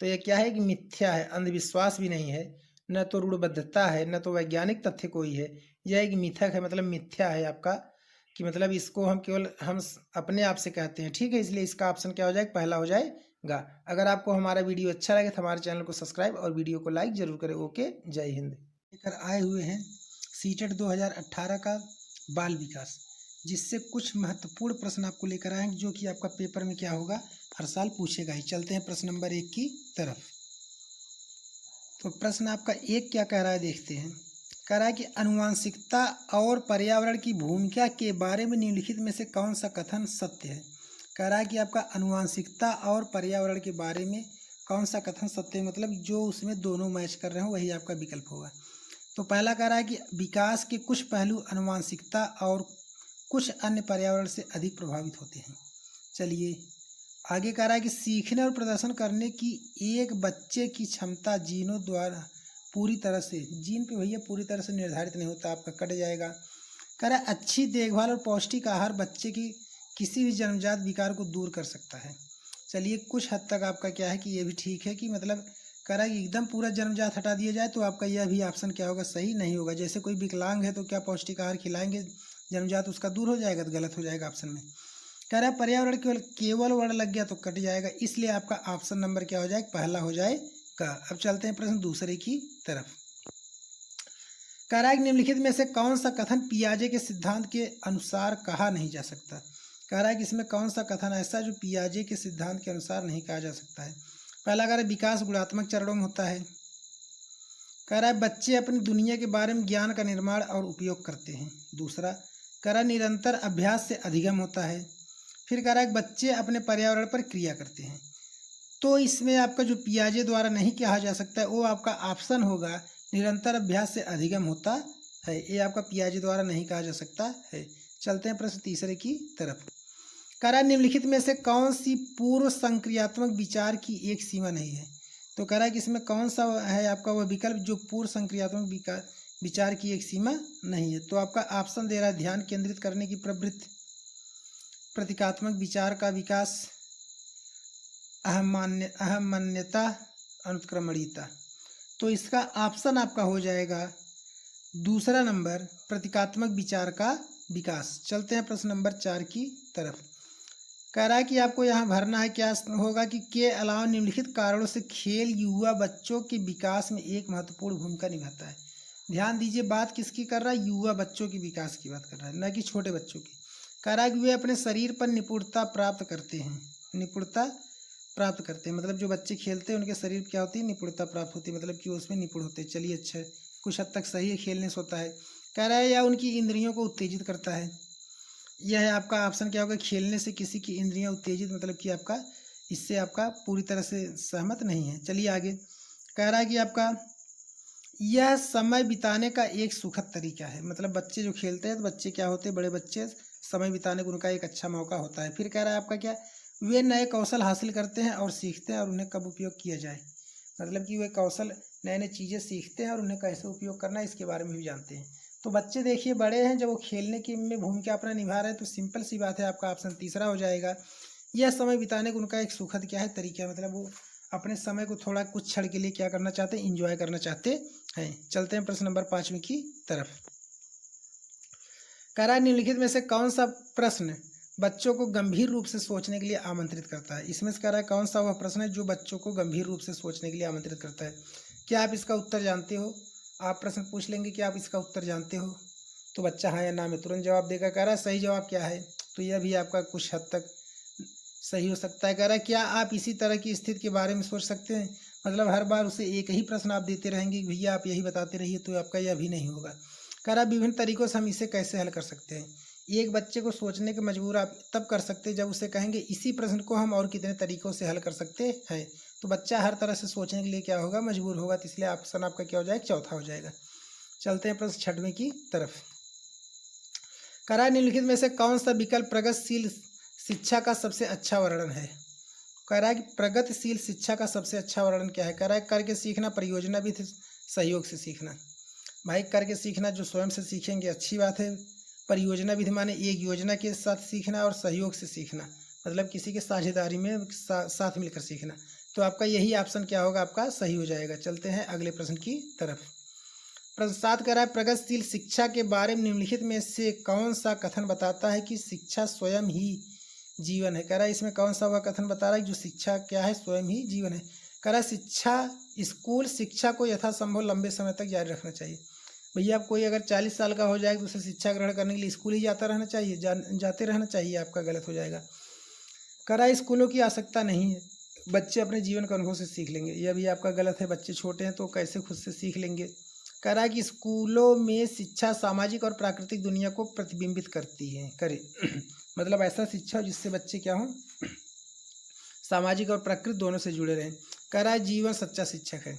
तो यह क्या है कि मिथ्या है, अंधविश्वास भी नहीं है, न तो रूढ़िबद्धता है, न तो वैज्ञानिक तथ्य कोई है। यह एक मिथक है, मतलब मिथ्या है आपका, कि मतलब इसको हम केवल हम अपने आप से कहते हैं। ठीक है, इसलिए इसका ऑप्शन क्या हो जाएगा, पहला हो जाएगा। अगर आपको हमारा वीडियो अच्छा लगे तो हमारे चैनल को सब्सक्राइब और वीडियो को लाइक जरूर करें। ओके, जय हिंद। लेकर आए हुए हैं सीटेट 2018 का बाल विकास, जिससे कुछ महत्वपूर्ण प्रश्न आपको लेकर आएंगे जो कि आपका पेपर में क्या होगा, हर साल पूछेगा ही। चलते हैं प्रश्न नंबर 1 की तरफ। तो प्रश्न आपका 1 क्या कह रहा है देखते हैं। कह रहा है कि आनुवंशिकता और पर्यावरण की भूमिका के बारे में निम्नलिखित में से कौन सा कथन सत्य है। कह रहा है कि आपका आनुवंशिकता और पर्यावरण के बारे में कौन सा कथन सत्य है, मतलब जो उसमें दोनों मैच कर रहे हो वही आपका विकल्प होगा। तो पहला कह रहा है कि विकास के कुछ पहलू आनुवंशिकता और कुछ अन्य पर्यावरण से अधिक प्रभावित होते हैं। चलिए आगे कह रहा है कि सीखने और प्रदर्शन करने की एक बच्चे की क्षमता जीनों द्वारा पूरी तरह से, जीन पे भैया पूरी तरह से निर्धारित नहीं होता, आपका कट जाएगा। कह रहा है अच्छी देखभाल और पौष्टिक आहार बच्चे की किसी भी जन्मजात विकार को दूर कर सकता है। चलिए कुछ हद तक आपका क्या है कि ये भी ठीक है कि मतलब कह रहा है कि एकदम पूरा जन्मजात हटा दिया जाए तो आपका यह भी ऑप्शन क्या होगा, सही नहीं होगा। जैसे कोई विकलांग है तो क्या पौष्टिक आहार खिलाएंगे जन्मजात उसका दूर हो जाएगा, तो गलत हो जाएगा ऑप्शन में। कह रहा है पर्यावरण केवल वर्ण लग गया तो कट जाएगा, इसलिए आपका ऑप्शन नंबर क्या हो जाएगा, पहला हो जाएगा। अब चलते हैं प्रश्न दूसरे की तरफ। कह रहा है निम्नलिखित में से कौन सा कथन पियाजे के सिद्धांत के अनुसार कहा नहीं जा सकता। कह रहा है कि इसमें कौन सा कथन ऐसा जो पियाजे के सिद्धांत के अनुसार नहीं कहा जा सकता है। पहला कह रहा है विकास गुणात्मक चरणों में होता है। कह रहा है बच्चे अपनी दुनिया के बारे में ज्ञान का निर्माण और उपयोग करते हैं। दूसरा कह रहा है निरंतर अभ्यास से अधिगम होता है। फिर कह रहा है बच्चे अपने पर्यावरण पर क्रिया करते हैं। तो इसमें आपका जो पियाजे द्वारा नहीं कहा जा सकता है वो आपका ऑप्शन होगा निरंतर अभ्यास से अधिगम होता है। ये आपका पियाजे द्वारा नहीं कहा जा सकता है। चलते हैं प्रश्न तीसरे की तरफ। कह रहा है निम्नलिखित में से कौन सी पूर्व संक्रियात्मक विचार की एक सीमा नहीं है। तो कह रहा है कि इसमें कौन सा है आपका वह विकल्प जो पूर्व संक्रियात्मक विचार की एक सीमा नहीं है। तो आपका ऑप्शन दे रहा है ध्यान केंद्रित करने की प्रवृत्ति, प्रतीकात्मक विचार का विकास, अहमन्यता, अनुत्क्रमणीयता। तो इसका ऑप्शन आपका हो जाएगा दूसरा नंबर, प्रतीकात्मक विचार का विकास। चलते हैं प्रश्न नंबर 4 की तरफ। कह रहा है कि आपको यहाँ भरना है, क्या होगा कि के अलावा निम्नलिखित कारणों से खेल युवा बच्चों के विकास में एक महत्वपूर्ण भूमिका निभाता है। ध्यान दीजिए बात किसकी कर रहा है, युवा बच्चों के विकास की बात कर रहा है, न कि छोटे बच्चों की। कह रहा है कि वे अपने शरीर पर निपुणता प्राप्त करते हैं। निपुणता प्राप्त करते हैं मतलब जो बच्चे खेलते हैं उनके शरीर क्या होती है, निपुणता प्राप्त होती है, मतलब कि उसमें निपुण होते हैं। चलिए अच्छा है, कुछ हद तक सही है, खेलने से होता है। कह रहा है या उनकी इंद्रियों को उत्तेजित करता है। यह है आपका ऑप्शन क्या होगा, खेलने से किसी की इंद्रियां उत्तेजित, मतलब कि आपका इससे आपका पूरी तरह से सहमत नहीं है। चलिए आगे कह रहा है कि आपका यह समय बिताने का एक सुखद तरीका है। मतलब बच्चे जो खेलते हैं तो बच्चे क्या होते हैं, बड़े बच्चे समय बिताने का उनका एक अच्छा मौका होता है। फिर कह रहा है आपका क्या, वे नए कौशल हासिल करते हैं और सीखते हैं और उन्हें कब उपयोग किया जाए, मतलब कि वे कौशल नए नए चीज़ें सीखते हैं और उन्हें कैसे उपयोग करना है इसके बारे में भी जानते हैं। तो बच्चे देखिए बड़े हैं, जब वो खेलने की में भूमिका अपना निभा रहे हैं तो सिंपल सी बात है आपका ऑप्शन तीसरा हो जाएगा। यह समय बिताने का उनका एक सुखद क्या है तरीका है, मतलब वो अपने समय को थोड़ा कुछ क्षण के लिए क्या करना चाहते हैं, इंजॉय करना चाहते हैं। चलते हैं प्रश्न नंबर 5 की तरफ। कह रहा है निम्नलिखित में से कौन सा प्रश्न बच्चों को गंभीर रूप से सोचने के लिए आमंत्रित करता है। इसमें से कह रहा है कौन सा वह प्रश्न है जो बच्चों को गंभीर रूप से सोचने के लिए आमंत्रित करता है। क्या आप इसका उत्तर जानते हो, आप प्रश्न पूछ लेंगे कि आप इसका उत्तर जानते हो, तो बच्चा हाँ या ना में तुरंत जवाब देगा। कह रहा है सही जवाब क्या है, तो यह भी आपका कुछ हद तक सही हो सकता है। कह रहा है क्या आप इसी तरह की स्थिति के बारे में सोच सकते हैं, मतलब हर बार उसे एक ही प्रश्न आप देते रहेंगे कि भैया आप यही बताते रहिए, तो आपका यह भी नहीं होगा। कह रहा है विभिन्न तरीकों से हम इसे कैसे हल कर सकते हैं। एक बच्चे को सोचने के मजबूर आप तब कर सकते हैं जब उसे कहेंगे इसी प्रश्न को हम और कितने तरीकों से हल कर सकते हैं। तो बच्चा हर तरह से सोचने के लिए क्या होगा, मजबूर होगा, तो इसलिए ऑप्शन आपका क्या हो जाएगा, चौथा हो जाएगा। चलते हैं प्रश्न 6वें की तरफ। कह रहा है निम्नलिखित में से कौन सा विकल्प प्रगतिशील शिक्षा का सबसे अच्छा वर्णन है। कह रहा है कि प्रगतिशील शिक्षा का सबसे अच्छा वर्णन क्या है। कह रहा है करके सीखना, परियोजना भी सहयोग से सीखना। भाई करके सीखना जो स्वयं से सीखेंगे अच्छी बात है, परियोजना विधि माने एक योजना के साथ सीखना, और सहयोग से सीखना मतलब किसी के साझेदारी में साथ मिलकर सीखना। तो आपका यही ऑप्शन क्या होगा, आपका सही हो जाएगा। चलते हैं अगले प्रश्न की तरफ। प्रश्न 7 कह रहा है प्रगतिशील शिक्षा के बारे में निम्नलिखित में से कौन सा कथन बताता है कि शिक्षा स्वयं ही जीवन है। कह रहा है इसमें कौन सा वह कथन बता रहा है जो शिक्षा क्या है, स्वयं ही जीवन है। कह रहा है स्कूल शिक्षा को यथासंभव लंबे समय तक जारी रखना चाहिए। भैया आप कोई अगर 40 साल का हो जाएगा तो उसे शिक्षा ग्रहण करने के लिए स्कूल ही जाता रहना चाहिए, जाते रहना चाहिए, आपका गलत हो जाएगा। कह रहा है स्कूलों की आवश्यकता नहीं है, बच्चे अपने जीवन के अनुभव से सीख लेंगे। यह भी आपका गलत है, बच्चे छोटे हैं तो कैसे खुद से सीख लेंगे। कह रहा है कि स्कूलों में शिक्षा सामाजिक और प्राकृतिक दुनिया को प्रतिबिंबित करती है करे मतलब ऐसा शिक्षा हो जिससे बच्चे क्या हों, सामाजिक और प्रकृति दोनों से जुड़े रहें। कह रहा है जीवन सच्चा शिक्षक है।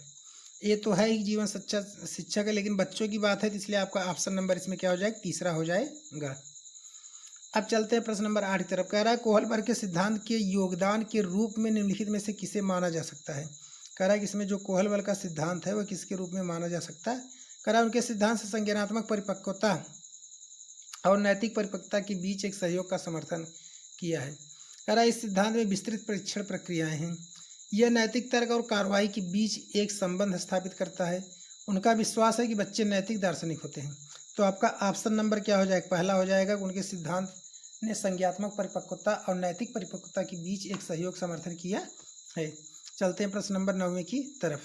ये तो है ही, जीवन सच्चा शिक्षक है, लेकिन बच्चों की बात है तो इसलिए आपका ऑप्शन नंबर इसमें क्या हो जाएगा, तीसरा हो जाएगा। अब चलते हैं प्रश्न नंबर 8 की तरफ। कह रहा है कोहलबर्ग के सिद्धांत के योगदान के रूप में निम्नलिखित में से किसे माना जा सकता है। कह रहा है कि इसमें जो कोहलबर्ग का सिद्धांत है वह किसके रूप में माना जा सकता है। कह रहा है उनके सिद्धांत से संज्ञानात्मक परिपक्वता और नैतिक परिपक्वता के बीच एक सहयोग का समर्थन किया है। कह रहा है इस सिद्धांत में विस्तृत परीक्षण प्रक्रियाएं हैं। यह नैतिक तर्क और कार्रवाई के बीच एक संबंध स्थापित करता है। उनका विश्वास है कि बच्चे नैतिक दार्शनिक होते हैं। तो आपका ऑप्शन नंबर क्या हो जाएगा, पहला हो जाएगा। उनके सिद्धांत ने संज्ञात्मक परिपक्वता और नैतिक परिपक्वता के बीच एक सहयोग समर्थन किया है। चलते हैं प्रश्न नंबर 9 की तरफ।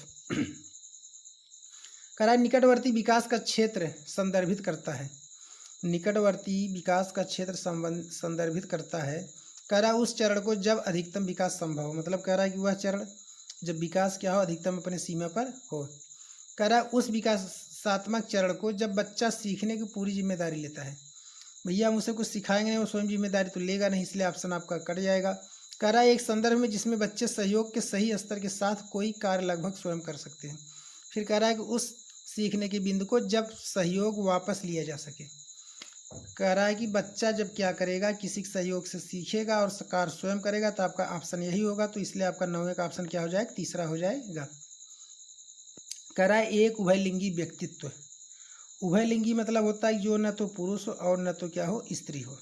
कह रहा है निकटवर्ती विकास का क्षेत्र संदर्भित करता है। निकटवर्ती विकास का क्षेत्र संदर्भित करता है। कह रहा है उस चरण को जब अधिकतम विकास संभव हो, मतलब कह रहा है कि वह चरण जब विकास क्या हो, अधिकतम अपने सीमा पर हो। कह रहा है उस विकासात्मक चरण को जब बच्चा सीखने की पूरी जिम्मेदारी लेता है। भैया हम उसे कुछ सिखाएंगे नहीं, वो स्वयं जिम्मेदारी तो लेगा नहीं, इसलिए ऑप्शन आपका कट जाएगा। कह रहा है एक संदर्भ में जिसमें बच्चे सहयोग के सही स्तर के साथ कोई कार्य लगभग स्वयं कर सकते हैं। फिर कह रहा है कि उस सीखने के बिंदु को जब सहयोग वापस लिया जा सके। कह रहा है कि बच्चा जब क्या करेगा, किसी के सहयोग से सीखेगा और कार्य स्वयं करेगा, तो आपका ऑप्शन यही होगा। तो इसलिए आपका 9वें का ऑप्शन क्या हो जाएगा, तीसरा हो जाएगा। कह रहा है एक उभयलिंगी व्यक्तित्व। उभयलिंगी मतलब होता है जो न तो पुरुष हो और न तो क्या हो, स्त्री हो।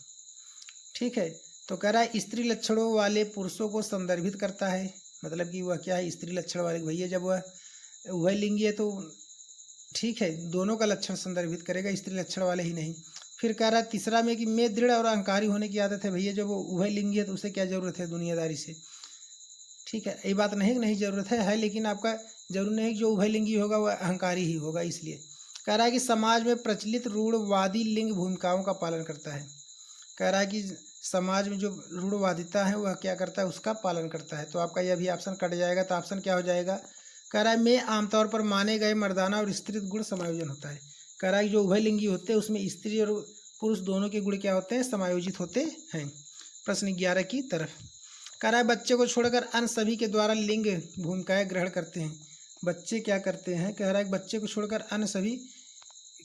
ठीक है, तो कह रहा है स्त्री लक्षणों वाले पुरुषों को संदर्भित करता है। मतलब कि वह क्या है, स्त्री लक्षण वाले। भैया जब वह उभयलिंगी है तो ठीक है, दोनों का लक्षण संदर्भित करेगा, स्त्री लक्षण वाले ही नहीं। फिर कह रहा है तीसरा में कि मैं दृढ़ और अहंकारी होने की आदत है। भैया जब वो उभयलिंगी है तो उसे क्या जरूरत है, दुनियादारी से। ठीक है, ये बात नहीं नहीं जरूरत है, लेकिन आपका जरूर नहीं जो उभयलिंगी होगा वह अहंकारी ही होगा। इसलिए कह रहा है कि समाज में प्रचलित रूढ़वादी लिंग भूमिकाओं का पालन करता है। कह रहा है कि समाज में जो रूढ़वादिता है वह क्या करता है, उसका पालन करता है। तो आपका यह भी ऑप्शन कट जाएगा। तो ऑप्शन क्या हो जाएगा, कह रहा है में आमतौर पर माने गए मर्दाना और स्त्री गुण समायोजन होता है। कह रहा है कि जो उभयलिंगी होते हैं उसमें स्त्री और पुरुष दोनों के गुण क्या होते हैं, समायोजित होते हैं। प्रश्न 11 की तरफ। कह रहा है बच्चे को छोड़कर अन्य सभी के द्वारा लिंग भूमिकाएं ग्रहण करते हैं। बच्चे क्या करते हैं, कह रहा है बच्चे को छोड़कर अन्य सभी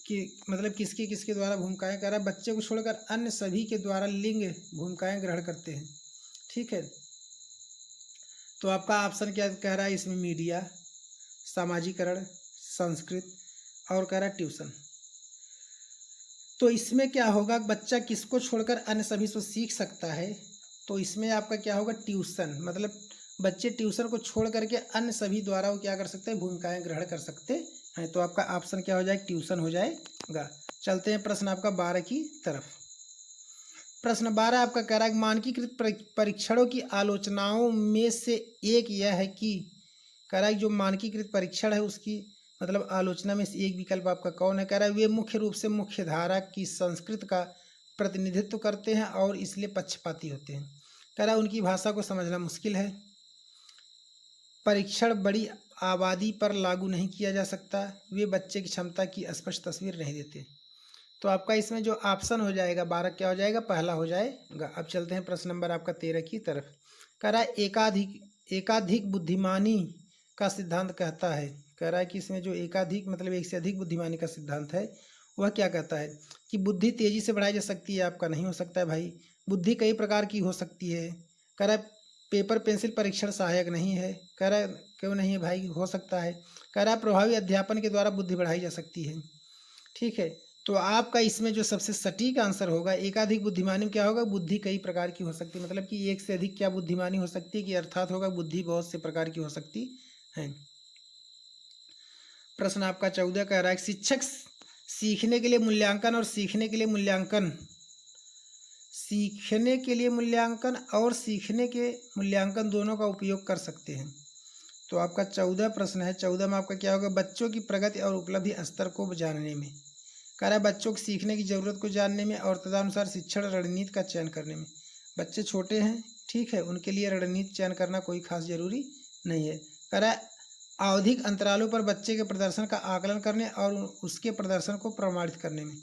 की मतलब किसके किसके द्वारा भूमिकाएं, कह रहा है बच्चे को छोड़कर अन्य सभी के द्वारा लिंग भूमिकाएं ग्रहण करते हैं। ठीक है, तो आपका ऑप्शन क्या कह रहा है इसमें, मीडिया, सामाजिकरण, संस्कृत और कह रहा है ट्यूशन। तो इसमें क्या होगा, बच्चा किसको छोड़कर अन्य सभी को सीख सकता है। तो इसमें आपका क्या होगा, ट्यूशन। मतलब बच्चे ट्यूशन को छोड़ करके अन्य सभी द्वारा वो क्या कर सकते हैं, भूमिकाएं ग्रहण कर सकते हैं। तो आपका ऑप्शन क्या हो जाएगा, ट्यूशन हो जाएगा। चलते हैं प्रश्न आपका 12 की तरफ। प्रश्न 12 आपका कह रहा है मानकीकृत परीक्षणों की आलोचनाओं में से एक यह है कि, कह रहा है जो मानकीकृत परीक्षण है उसकी मतलब आलोचना में से एक विकल्प आपका कौन है। कह रहा है वे मुख्य रूप से मुख्य धारा की संस्कृति का प्रतिनिधित्व करते हैं और इसलिए पक्षपाती होते हैं। कह रहा है उनकी भाषा को समझना मुश्किल है। परीक्षण बड़ी आबादी पर लागू नहीं किया जा सकता। वे बच्चे की क्षमता की स्पष्ट तस्वीर नहीं देते। तो आपका इसमें जो ऑप्शन हो जाएगा 12 क्या हो जाएगा, पहला हो जाएगा। अब चलते हैं प्रश्न नंबर आपका 13 की तरफ। कह रहा है एकाधिक बुद्धिमानी का सिद्धांत कहता है। कह रहा है कि इसमें जो एकाधिक मतलब एक से अधिक बुद्धिमानी का सिद्धांत है वह क्या कहता है कि बुद्धि तेजी से बढ़ाई जा सकती है। आपका नहीं हो सकता है भाई, बुद्धि कई प्रकार की हो सकती है। कह रहा है पेपर पेंसिल परीक्षण सहायक नहीं है। कह रहा है क्यों नहीं है भाई, हो सकता है। कह रहा है प्रभावी अध्यापन के द्वारा बुद्धि बढ़ाई जा सकती है। ठीक है, तो आपका इसमें जो सबसे सटीक आंसर होगा एकाधिक बुद्धिमानी में क्या होगा, बुद्धि कई प्रकार की हो सकती है। मतलब कि एक से अधिक क्या बुद्धिमानी हो सकती है, कि अर्थात होगा बुद्धि बहुत से प्रकार की हो सकती है। प्रश्न आपका 14 कह रहा है शिक्षक सीखने के लिए मूल्यांकन और सीखने के लिए मूल्यांकन दोनों का उपयोग कर सकते हैं। तो आपका 14 प्रश्न है। 14 में आपका क्या होगा, बच्चों की प्रगति और उपलब्धि स्तर को जानने में। कह रहा है बच्चों को सीखने की ज़रूरत को जानने में और तदनुसार शिक्षण रणनीति का चयन करने में। बच्चे छोटे हैं, ठीक है, उनके लिए रणनीति चयन करना कोई खास जरूरी नहीं है। कह रहा है आवधिक अंतरालों पर बच्चे के प्रदर्शन का आकलन करने और उसके प्रदर्शन को प्रमाणित करने में।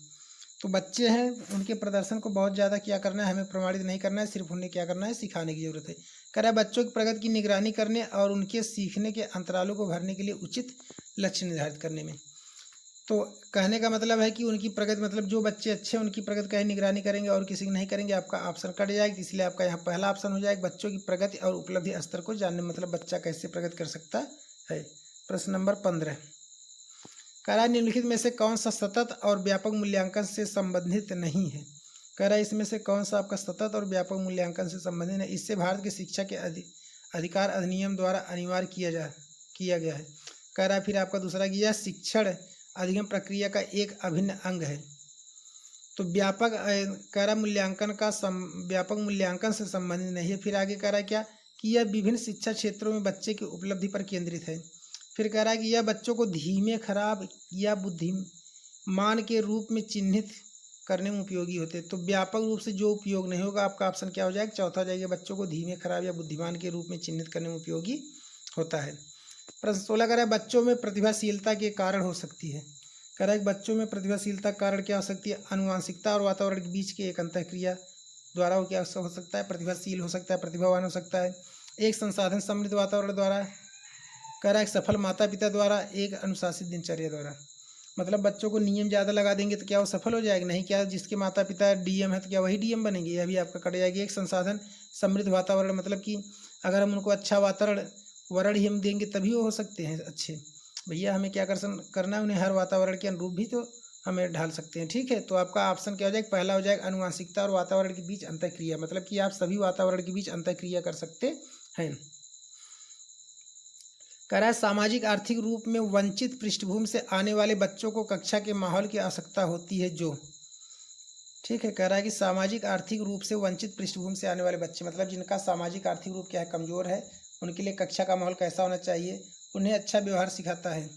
तो बच्चे हैं, उनके प्रदर्शन को बहुत ज़्यादा क्या करना है, हमें प्रमाणित नहीं करना है, सिर्फ उन्हें क्या करना है, सिखाने की जरूरत है। कह रहा है बच्चों की प्रगति की निगरानी करने और उनके सीखने के अंतरालों को भरने के लिए उचित लक्ष्य निर्धारित करने में। तो कहने का मतलब है कि उनकी प्रगति, मतलब जो बच्चे अच्छे हैं उनकी प्रगति का ही निगरानी करेंगे और किसी की नहीं करेंगे, आपका ऑप्शन कट जाएगा। इसलिए आपका यहाँ पहला ऑप्शन हो जाएगा बच्चों की प्रगति और उपलब्धि स्तर को जानने, मतलब बच्चा कैसे प्रगति कर सकता है। प्रश्न नंबर 15, कह रहा है निम्नलिखित में से कौन सा सतत और व्यापक मूल्यांकन से संबंधित नहीं है। कह रहा है इसमें से कौन सा आपका सतत और व्यापक मूल्यांकन से संबंधित है। इससे भारत की शिक्षा के अधिकार अधिनियम द्वारा अनिवार्य किया गया है। कह रहा है फिर आपका दूसरा कि यह शिक्षण अधिगम प्रक्रिया का एक अभिन्न अंग है। तो व्यापक कह रहा व्यापक मूल्यांकन से संबंधित नहीं है। फिर आगे कह रहा है क्या कि यह विभिन्न शिक्षा क्षेत्रों में बच्चे की उपलब्धि पर केंद्रित है। फिर कह रहा है कि यह बच्चों को धीमे, खराब या बुद्धिमान के रूप में चिन्हित करने में उपयोगी होते हैं। तो व्यापक रूप से जो उपयोग नहीं होगा, आपका ऑप्शन क्या हो जाएगा, चौथा हो जाएगा बच्चों को धीमे, खराब या बुद्धिमान के रूप में चिन्हित करने में उपयोगी होता है। प्रश्न 16 कह रहा है बच्चों में प्रतिभाशीलता के कारण हो सकती है। कह रहा है बच्चों में प्रतिभाशीलता का कारण क्या हो सकती है, अनुवांशिकता और वातावरण के बीच के एक अंतःक्रिया द्वारा वो क्या हो सकता है, प्रतिभाशील हो सकता है, प्रतिभावान हो सकता है। एक संसाधन समृद्ध वातावरण द्वारा। कह रहा है सफल माता पिता द्वारा, एक अनुशासित दिनचर्या द्वारा। मतलब बच्चों को नियम ज़्यादा लगा देंगे तो क्या वो सफल हो जाएगा, नहीं। क्या जिसके माता पिता डीएम है तो क्या वही डीएम बनेंगे, यह भी आपका कट जाएगी। एक संसाधन समृद्ध वातावरण, मतलब कि अगर हम उनको अच्छा वातावरण ही हम देंगे तभी वो हो सकते हैं अच्छे। भैया हमें क्या करना है, उन्हें हर वातावरण के अनुरूप भी तो हमें ढाल सकते हैं। ठीक है, तो आपका ऑप्शन क्या हो जाएगा, पहला हो जाएगा अनुवांशिकता और वातावरण के बीच अंतःक्रिया, मतलब कि आप सभी वातावरण के बीच अंतःक्रिया कर सकते हैं। कह रहा है सामाजिक आर्थिक रूप में वंचित पृष्ठभूमि से आने वाले बच्चों को कक्षा के माहौल की आवश्यकता होती है जो। ठीक है, कह रहा है कि सामाजिक आर्थिक रूप से वंचित पृष्ठभूमि से आने वाले बच्चे, मतलब जिनका सामाजिक आर्थिक रूप क्या है, कमजोर है, उनके लिए कक्षा का माहौल कैसा होना चाहिए, उन्हें अच्छा व्यवहार सिखाता है।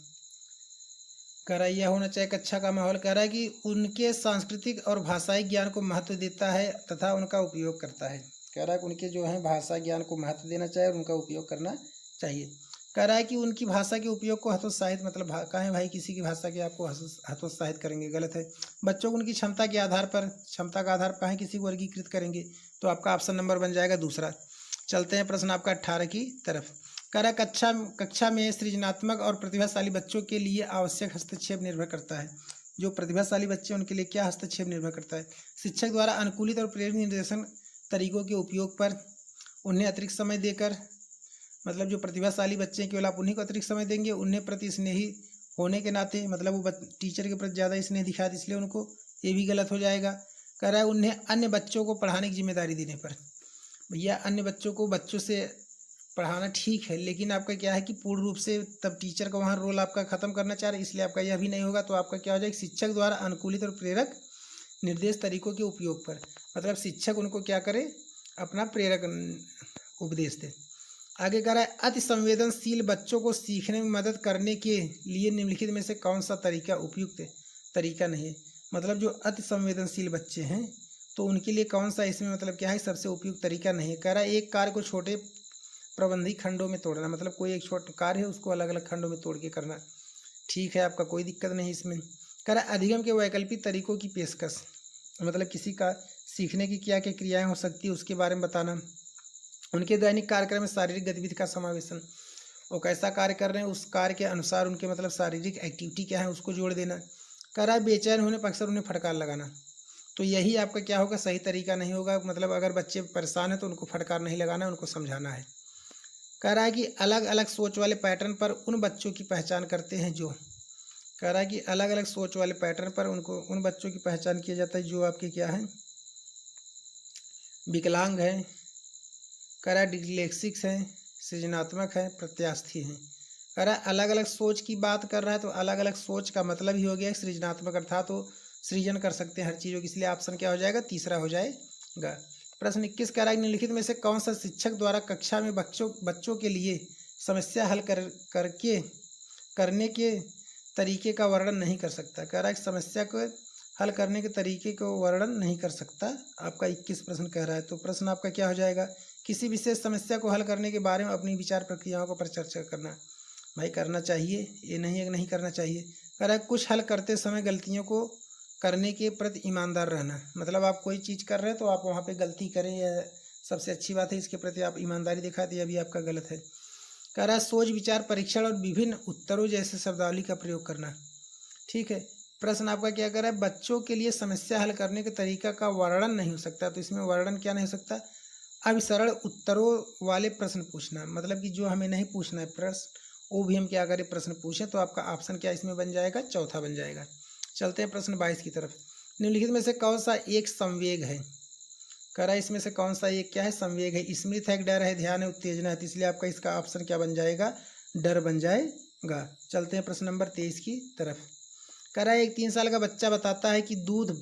कह रहा है यह होना चाहिए कक्षा का माहौल। कह रहा है कि उनके सांस्कृतिक और भाषाई ज्ञान को महत्व देता है तथा उनका उपयोग करता है। कह रहा है कि उनके जो है भाषा ज्ञान को महत्व देना चाहिए और उनका उपयोग करना चाहिए। कह रहा है कि उनकी भाषा के उपयोग को हतोत्साहित, मतलब कहें भाई किसी की भाषा के आपको हतोत्साहित करेंगे, गलत है। बच्चों को उनकी क्षमता के आधार पर, क्षमता का आधार पर किसी को वर्गीकृत करेंगे, तो आपका ऑप्शन नंबर बन जाएगा दूसरा। चलते हैं प्रश्न आपका 18 की तरफ। कह रहा कक्षा में सृजनात्मक और प्रतिभाशाली बच्चों के लिए आवश्यक हस्तक्षेप निर्भर करता है। जो प्रतिभाशाली बच्चे उनके लिए क्या हस्तक्षेप निर्भर करता है, शिक्षक द्वारा अनुकूलित और प्रेरित निर्देशन तरीकों के उपयोग पर, उन्हें अतिरिक्त समय देकर, मतलब जो प्रतिभाशाली बच्चे हैं केवल आप उन्हीं को अतिरिक्त समय देंगे, उन्हें प्रति स्नेही होने के नाते, मतलब वो टीचर के प्रति ज़्यादा स्नेह दिखाते इसलिए उनको, ये भी गलत हो जाएगा। कह रहा है उन्हें अन्य बच्चों को पढ़ाने की जिम्मेदारी देने पर। भैया अन्य बच्चों को बच्चों से पढ़ाना ठीक है, लेकिन आपका क्या है कि पूर्ण रूप से तब टीचर का वहाँ रोल आपका खत्म करना चाह रहे, इसलिए आपका यह भी नहीं होगा। तो आपका क्या हो जाएगा, शिक्षक द्वारा अनुकूलित और प्रेरक निर्देश तरीकों के उपयोग पर, मतलब शिक्षक उनको क्या करे, अपना प्रेरक उपदेश दे। आगे कह रहा है अति संवेदनशील बच्चों को सीखने में मदद करने के लिए निम्नलिखित में से कौन सा तरीका उपयुक्त तरीका नहीं है। मतलब जो अति संवेदनशील बच्चे हैं तो उनके लिए कौन सा इसमें मतलब क्या है, सबसे उपयुक्त तरीका नहीं है। कह रहा है एक कार्य को छोटे प्रबंधी खंडों में तोड़ना, मतलब कोई एक छोटा कार्य है उसको अलग अलग खंडों में तोड़ के करना, ठीक है, आपका कोई दिक्कत नहीं इसमें। कह रहा है अधिगम के वैकल्पिक तरीकों की पेशकश, मतलब किसी का सीखने की क्या क्या क्रियाएं हो सकती है उसके बारे में बताना। उनके दैनिक कार्यक्रम में शारीरिक गतिविधि का समावेशन, वो कैसा कार्य कर रहे हैं उस कार्य के अनुसार उनके मतलब शारीरिक एक्टिविटी क्या है उसको जोड़ देना। कह रहा है बेचैन होने पर अक्सर उन्हें फटकार लगाना, तो यही आपका क्या होगा, सही तरीका नहीं होगा। मतलब अगर बच्चे परेशान हैं तो उनको फटकार नहीं लगाना है, उनको समझाना है। कह रहा है कि अलग अलग सोच वाले पैटर्न पर उन बच्चों की पहचान करते हैं जो, कह रहा है कि अलग अलग सोच वाले पैटर्न पर उन बच्चों की पहचान किया जाता है जो आपके क्या है, विकलांग हैं। कह रहा है डिस्लेक्सिक्स हैं, सृजनात्मक है, प्रत्यास्थी हैं। कह रहा है अलग अलग सोच की बात कर रहा है, तो अलग अलग सोच का मतलब ही हो गया सृजनात्मक, अर्थात तो सृजन कर सकते हैं हर चीज़ों की, इसलिए ऑप्शन क्या हो जाएगा, तीसरा हो जाएगा। प्रश्न 21 कह रहा है निम्नलिखित में से कौन सा शिक्षक द्वारा कक्षा में बच्चों के लिए समस्या हल करने के तरीके का वर्णन नहीं कर सकता। कह रहा है समस्या को हल करने के तरीके को वर्णन नहीं कर सकता, आपका 21 प्रश्न कह रहा है। तो प्रश्न आपका क्या हो जाएगा, किसी विशेष समस्या को हल करने के बारे में अपनी विचार प्रक्रियाओं को पर चर्चा करना, भाई करना चाहिए, ये नहीं है कि नहीं करना चाहिए। कह रहा है कुछ हल करते समय गलतियों को करने के प्रति ईमानदार रहना, मतलब आप कोई चीज़ कर रहे हैं तो आप वहाँ पे गलती करें, यह सबसे अच्छी बात है, इसके प्रति आप ईमानदारी दिखाते, यह भी आपका गलत है। कह रहा है सोच विचार परीक्षण और विभिन्न उत्तरों जैसे शब्दावली का प्रयोग करना। ठीक है, प्रश्न आपका क्या कर रहा है, बच्चों के लिए समस्या हल करने के तरीका का वर्णन नहीं हो सकता, तो इसमें वर्णन क्या नहीं हो सकता, अब सरल उत्तरों वाले प्रश्न पूछना, मतलब कि जो हमें नहीं पूछना है प्रश्न वो भी हम क्या करें, प्रश्न पूछें। तो आपका ऑप्शन क्या इसमें बन जाएगा, चौथा बन जाएगा। चलते हैं प्रश्न 22 की तरफ। निम्नलिखित में से कौन सा एक संवेग है, कह रहा है इसमें से कौन सा एक क्या है, संवेग है। स्मृति है, डर है, ध्यान है, उत्तेजना है, तो इसलिए आपका इसका ऑप्शन क्या बन जाएगा, डर बन जाएगा। चलते हैं प्रश्न नंबर 23 की तरफ। कह रहा है एक 3 साल का बच्चा बताता है कि दूध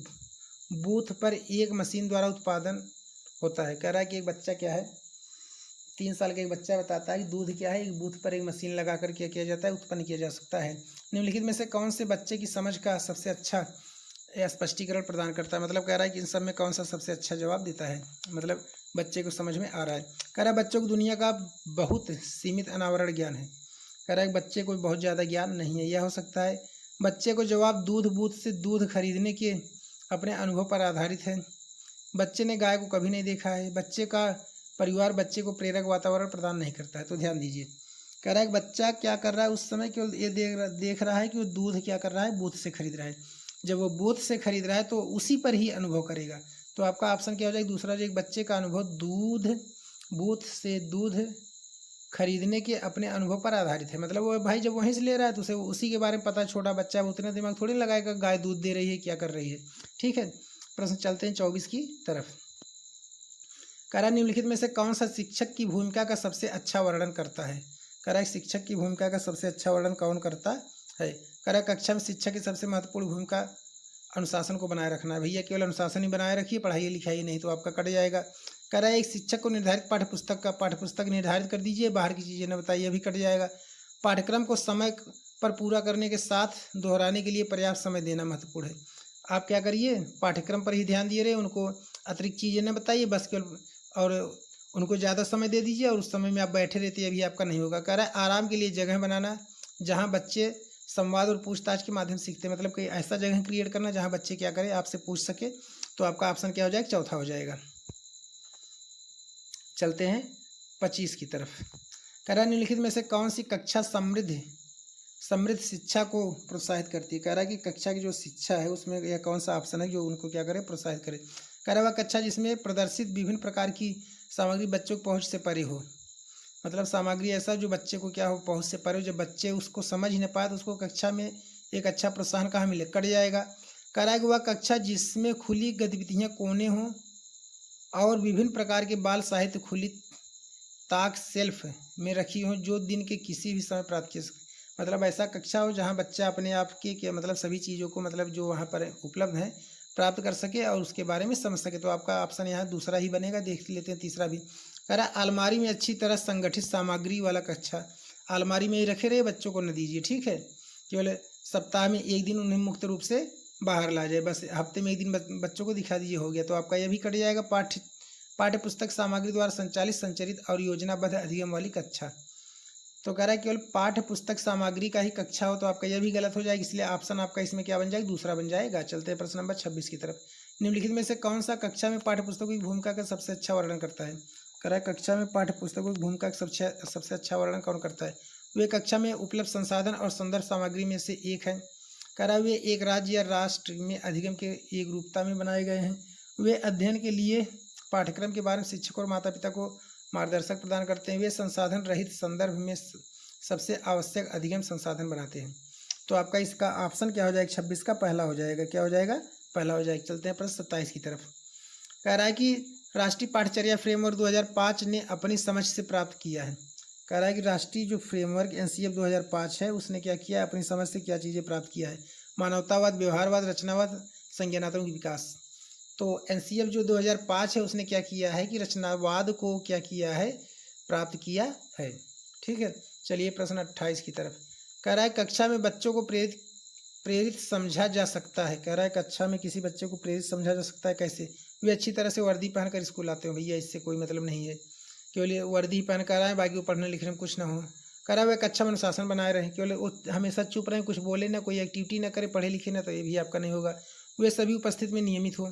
बूथ पर एक मशीन द्वारा उत्पादन होता है। कह रहा है कि एक बच्चा क्या है, 3 साल का एक बच्चा बताता है कि दूध क्या है, एक बूथ पर एक मशीन लगा कर क्या किया जाता है, उत्पन्न किया जा सकता है। निम्नलिखित में से कौन से बच्चे की समझ का सबसे अच्छा स्पष्टीकरण प्रदान करता है, मतलब कह रहा है कि इन सब में कौन सा सबसे अच्छा जवाब देता है, मतलब बच्चे को समझ में आ रहा है। कह रहा है बच्चों को दुनिया का बहुत सीमित अनावरण ज्ञान है। कह रहा है बच्चे को बहुत ज़्यादा ज्ञान नहीं है। यह हो सकता है बच्चे को जवाब दूध बूथ से दूध खरीदने के अपने अनुभव पर आधारित है। बच्चे ने गाय को कभी नहीं देखा है। बच्चे का परिवार बच्चे को प्रेरक वातावरण प्रदान नहीं करता है। तो ध्यान दीजिए, कह रहा है कि बच्चा क्या कर रहा है उस समय, केवल ये देख रहा है कि वो दूध क्या कर रहा है, बूथ से खरीद रहा है। जब वो बूथ से खरीद रहा है तो उसी पर ही अनुभव करेगा। तो आपका ऑप्शन क्या हो जाएगा, दूसरा, जो एक बच्चे का अनुभव दूध बूथ से दूध खरीदने के अपने अनुभव पर आधारित है। मतलब वो भाई जब वहीं से ले रहा है तो उसे उसी के बारे में पता, छोटा बच्चा है, उतना दिमाग थोड़ी लगाएगा गाय दूध दे रही है क्या कर रही है। ठीक है, प्रश्न चलते हैं 24 की तरफ। कह रहा है निम्नलिखित में से कौन सा शिक्षक की भूमिका का सबसे अच्छा वर्णन करता है। कह रहा है शिक्षक की भूमिका का सबसे अच्छा वर्णन कौन करता है। कह रहा है कक्षा में शिक्षक की सबसे महत्वपूर्ण भूमिका अनुशासन को बनाए रखना है। भैया केवल अनुशासन ही बनाए रखिए, पढ़ाई लिखाई नहीं तो आपका कट जाएगा। कह रहा है एक शिक्षक को निर्धारित पाठ्यपुस्तक निर्धारित कर दीजिए, बाहर की चीज़ें न बताइए, अभी कट जाएगा। पाठ्यक्रम को समय पर पूरा करने के साथ दोहराने के लिए पर्याप्त समय देना महत्वपूर्ण है। आप क्या करिए, पाठ्यक्रम पर ही ध्यान दिए रहे, उनको अतिरिक्त चीज़ें न बताइए, बस केवल और उनको ज़्यादा समय दे दीजिए और उस समय में आप बैठे रहते, अभी आपका नहीं होगा। कह रहा है आराम के लिए जगह बनाना जहाँ बच्चे संवाद और पूछताछ के माध्यम से सीखते हैं, मतलब कोई ऐसा जगह क्रिएट करना जहाँ बच्चे क्या करें, आपसे पूछ सके। तो आपका ऑप्शन क्या हो जाएगा, चौथा हो जाएगा। चलते हैं 25 की तरफ। कह रहा है निम्नलिखित में से कौन सी कक्षा समृद्ध शिक्षा को प्रोत्साहित करती है। कह रहा है कि कक्षा की जो शिक्षा है उसमें यह कौन सा ऑप्शन है जो उनको क्या करे, प्रोत्साहित करे। कह रहा है वह कक्षा जिसमें प्रदर्शित विभिन्न प्रकार की सामग्री बच्चों को पहुँच से परे हो, मतलब सामग्री ऐसा जो बच्चे को क्या हो, पहुँच से परे हो। जब बच्चे उसको समझ ही नहीं पाए तो उसको कक्षा में एक अच्छा प्रोत्साहन कहाँ मिले, कट जाएगा। कह रहा है कि वह कक्षा जिसमें खुली गतिविधियाँ कोने हों और विभिन्न प्रकार के बाल साहित्य खुली ताक सेल्फ में रखी हो, जो दिन के किसी भी समय प्राप्त किया सके। मतलब ऐसा कक्षा हो जहाँ बच्चा अपने आप के मतलब सभी चीज़ों को, मतलब जो वहाँ पर उपलब्ध है, प्राप्त कर सके और उसके बारे में समझ सके। तो आपका ऑप्शन यहाँ दूसरा ही बनेगा। देख लेते हैं तीसरा भी। कह रहा है अलमारी में अच्छी तरह संगठित सामग्री वाला कक्षा, अलमारी में ही रखे रहे, बच्चों को न दीजिए। ठीक है, केवल सप्ताह में एक दिन उन्हें मुक्त रूप से बाहर ला जाए, बस हफ्ते में एक दिन बच्चों को दिखा दीजिए, हो गया। तो आपका यह भी कट जाएगा। पाठ्य पुस्तक सामग्री द्वारा संचालित, संचरित और योजनाबद्ध अधिगम वाली कक्षा। तो कह रहा है केवल पाठ्य पुस्तक सामग्री का ही कक्षा हो, तो आपका यह भी गलत हो जाएगा, इसलिए ऑप्शन आपका इसमें क्या बन जाएगा, दूसरा बन जाएगा। चलते हैं प्रश्न नंबर 26 की तरफ। निम्नलिखित में से कौन सा कक्षा में पाठ्य पुस्तकों की भूमिका का सबसे अच्छा वर्णन करता है। कह रहा है कक्षा में पाठ्य पुस्तकों की भूमिका का सबसे अच्छा वर्णन कौन करता है। वे कक्षा में उपलब्ध संसाधन और संदर्भ सामग्री में से एक है। कह रहा है वे एक राज्य या राष्ट्र में अधिगम के एक रूपता में बनाए गए हैं। वे अध्ययन के लिए पाठ्यक्रम के बारे में शिक्षकों और माता पिता को मार्गदर्शक प्रदान करते हैं। वे संसाधन रहित संदर्भ में सबसे आवश्यक अधिगम संसाधन बनाते हैं। तो आपका इसका ऑप्शन क्या हो जाएगा, 26 का पहला हो जाएगा। क्या हो जाएगा, पहला हो जाएगा। चलते हैं प्रश्न 27 की तरफ। कह रहा है कि राष्ट्रीय पाठचर्या फ्रेमवर्क 2005 ने अपनी समझ से प्राप्त किया है। कह रहा है कि राष्ट्रीय जो फ्रेमवर्क एनसीएफ 2005 है उसने क्या किया, अपनी समझ से क्या चीज़ें प्राप्त किया है। मानवतावाद, व्यवहारवाद, रचनावाद, संज्ञानात्मक विकास। तो एनसीएफ जो 2005 है उसने क्या किया है कि रचनावाद को क्या किया है, प्राप्त किया है। ठीक है, चलिए प्रश्न 28 की तरफ। कह रहा है कक्षा में बच्चों को प्रेरित समझा जा सकता है। कह रहा है कक्षा में किसी बच्चे को प्रेरित समझा जा सकता है, कैसे। वे अच्छी तरह से वर्दी पहनकर स्कूल आते हो। भैया इससे कोई मतलब नहीं है, केवल ये वर्दी पहन कर आए, बाकी वो पढ़ने लिखने में कुछ ना हो। कह रहा है वह एक अच्छा अनुशासन बनाए रहे, केवल हमेशा चुप रहे, कुछ बोले ना, कोई एक्टिविटी ना करे, पढ़े लिखे ना, तो ये भी आपका नहीं होगा। वे सभी उपस्थिति में नियमित हो,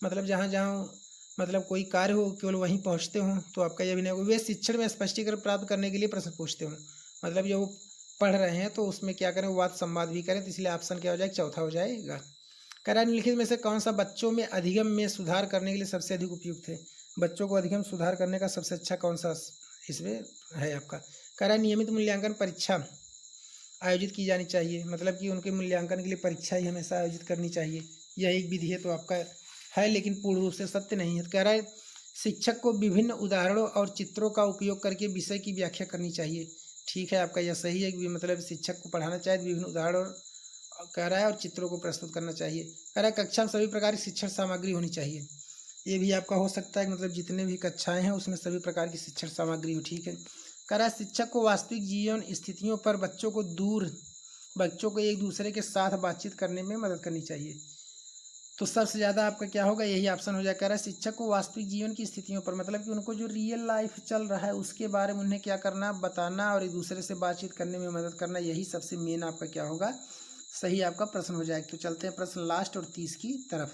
मतलब जहाँ जहाँ मतलब कोई कार्य हो केवल वहीं पहुँचते हों, तो आपका यह भी नहीं होगा। वे शिक्षण में स्पष्टीकरण प्राप्त करने के लिए प्रश्न पूछते हों, मतलब जो वो पढ़ रहे हैं तो उसमें क्या करें, वाद संवाद भी करें, तो इसलिए ऑप्शन क्या हो जाएगा, चौथा हो जाएगा। कह रहा है निम्नलिखित में से कौन सा बच्चों में अधिगम में सुधार करने के लिए सबसे अधिक उपयुक्त है। बच्चों को अधिगम सुधार करने का सबसे अच्छा कौन सा इसमें है आपका। कह रहा है नियमित मूल्यांकन परीक्षा आयोजित की जानी चाहिए, मतलब कि उनके मूल्यांकन के लिए परीक्षा ही हमेशा आयोजित करनी चाहिए, यह एक विधि है, तो आपका है लेकिन पूर्ण रूप से सत्य नहीं है। कह रहा है शिक्षक को विभिन्न उदाहरणों और चित्रों का उपयोग करके विषय की व्याख्या करनी चाहिए। ठीक है, आपका यह सही है कि मतलब शिक्षक को पढ़ाना चाहिए, विभिन्न उदाहरण कह रहा है और चित्रों को प्रस्तुत करना चाहिए। कह रहा है कक्षा में सभी प्रकार की शिक्षण सामग्री होनी चाहिए, ये भी आपका हो सकता है, मतलब जितने भी कक्षाएं हैं उसमें सभी प्रकार की शिक्षण सामग्री हो। ठीक है, कह रहा है शिक्षक को वास्तविक जीवन स्थितियों पर बच्चों को एक दूसरे के साथ बातचीत करने में मदद करनी चाहिए, तो सबसे ज़्यादा आपका क्या होगा, यही ऑप्शन हो जाएगा। कह रहा है शिक्षक को वास्तविक जीवन की स्थितियों पर, मतलब कि उनको जो रियल लाइफ चल रहा है उसके बारे में उन्हें क्या करना, बताना और एक दूसरे से बातचीत करने में मदद करना, यही सबसे मेन आपका क्या होगा, सही आपका प्रश्न हो जाएगा। तो चलते हैं प्रश्न लास्ट और 30 की तरफ।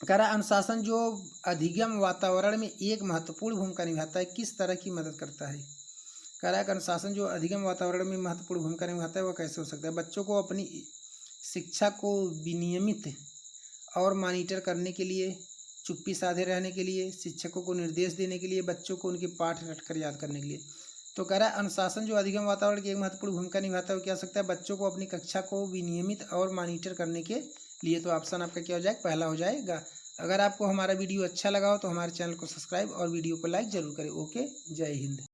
कह रहा है अनुशासन जो अधिगम वातावरण में एक महत्वपूर्ण भूमिका निभाता है, किस तरह की मदद करता है। कह रहा है अनुशासन जो अधिगम वातावरण में महत्वपूर्ण भूमिका निभाता है वह कैसे हो सकता है। बच्चों को अपनी शिक्षा को विनियमित और मॉनिटर करने के लिए, चुप्पी साधे रहने के लिए, शिक्षकों को निर्देश देने के लिए, बच्चों को उनके पाठ रटकर याद करने के लिए। तो कह रहा है अनुशासन जो अधिगम वातावरण की एक महत्वपूर्ण भूमिका निभाता है वो क्या हो सकता है, बच्चों को अपनी कक्षा को विनियमित और मॉनिटर करने के लिए। तो ऑप्शन आपका क्या हो जाएगा, पहला हो जाएगा। अगर आपको हमारा वीडियो अच्छा लगा हो तो हमारे चैनल को सब्सक्राइब और वीडियो को लाइक जरूर करें। ओके, जय हिंद।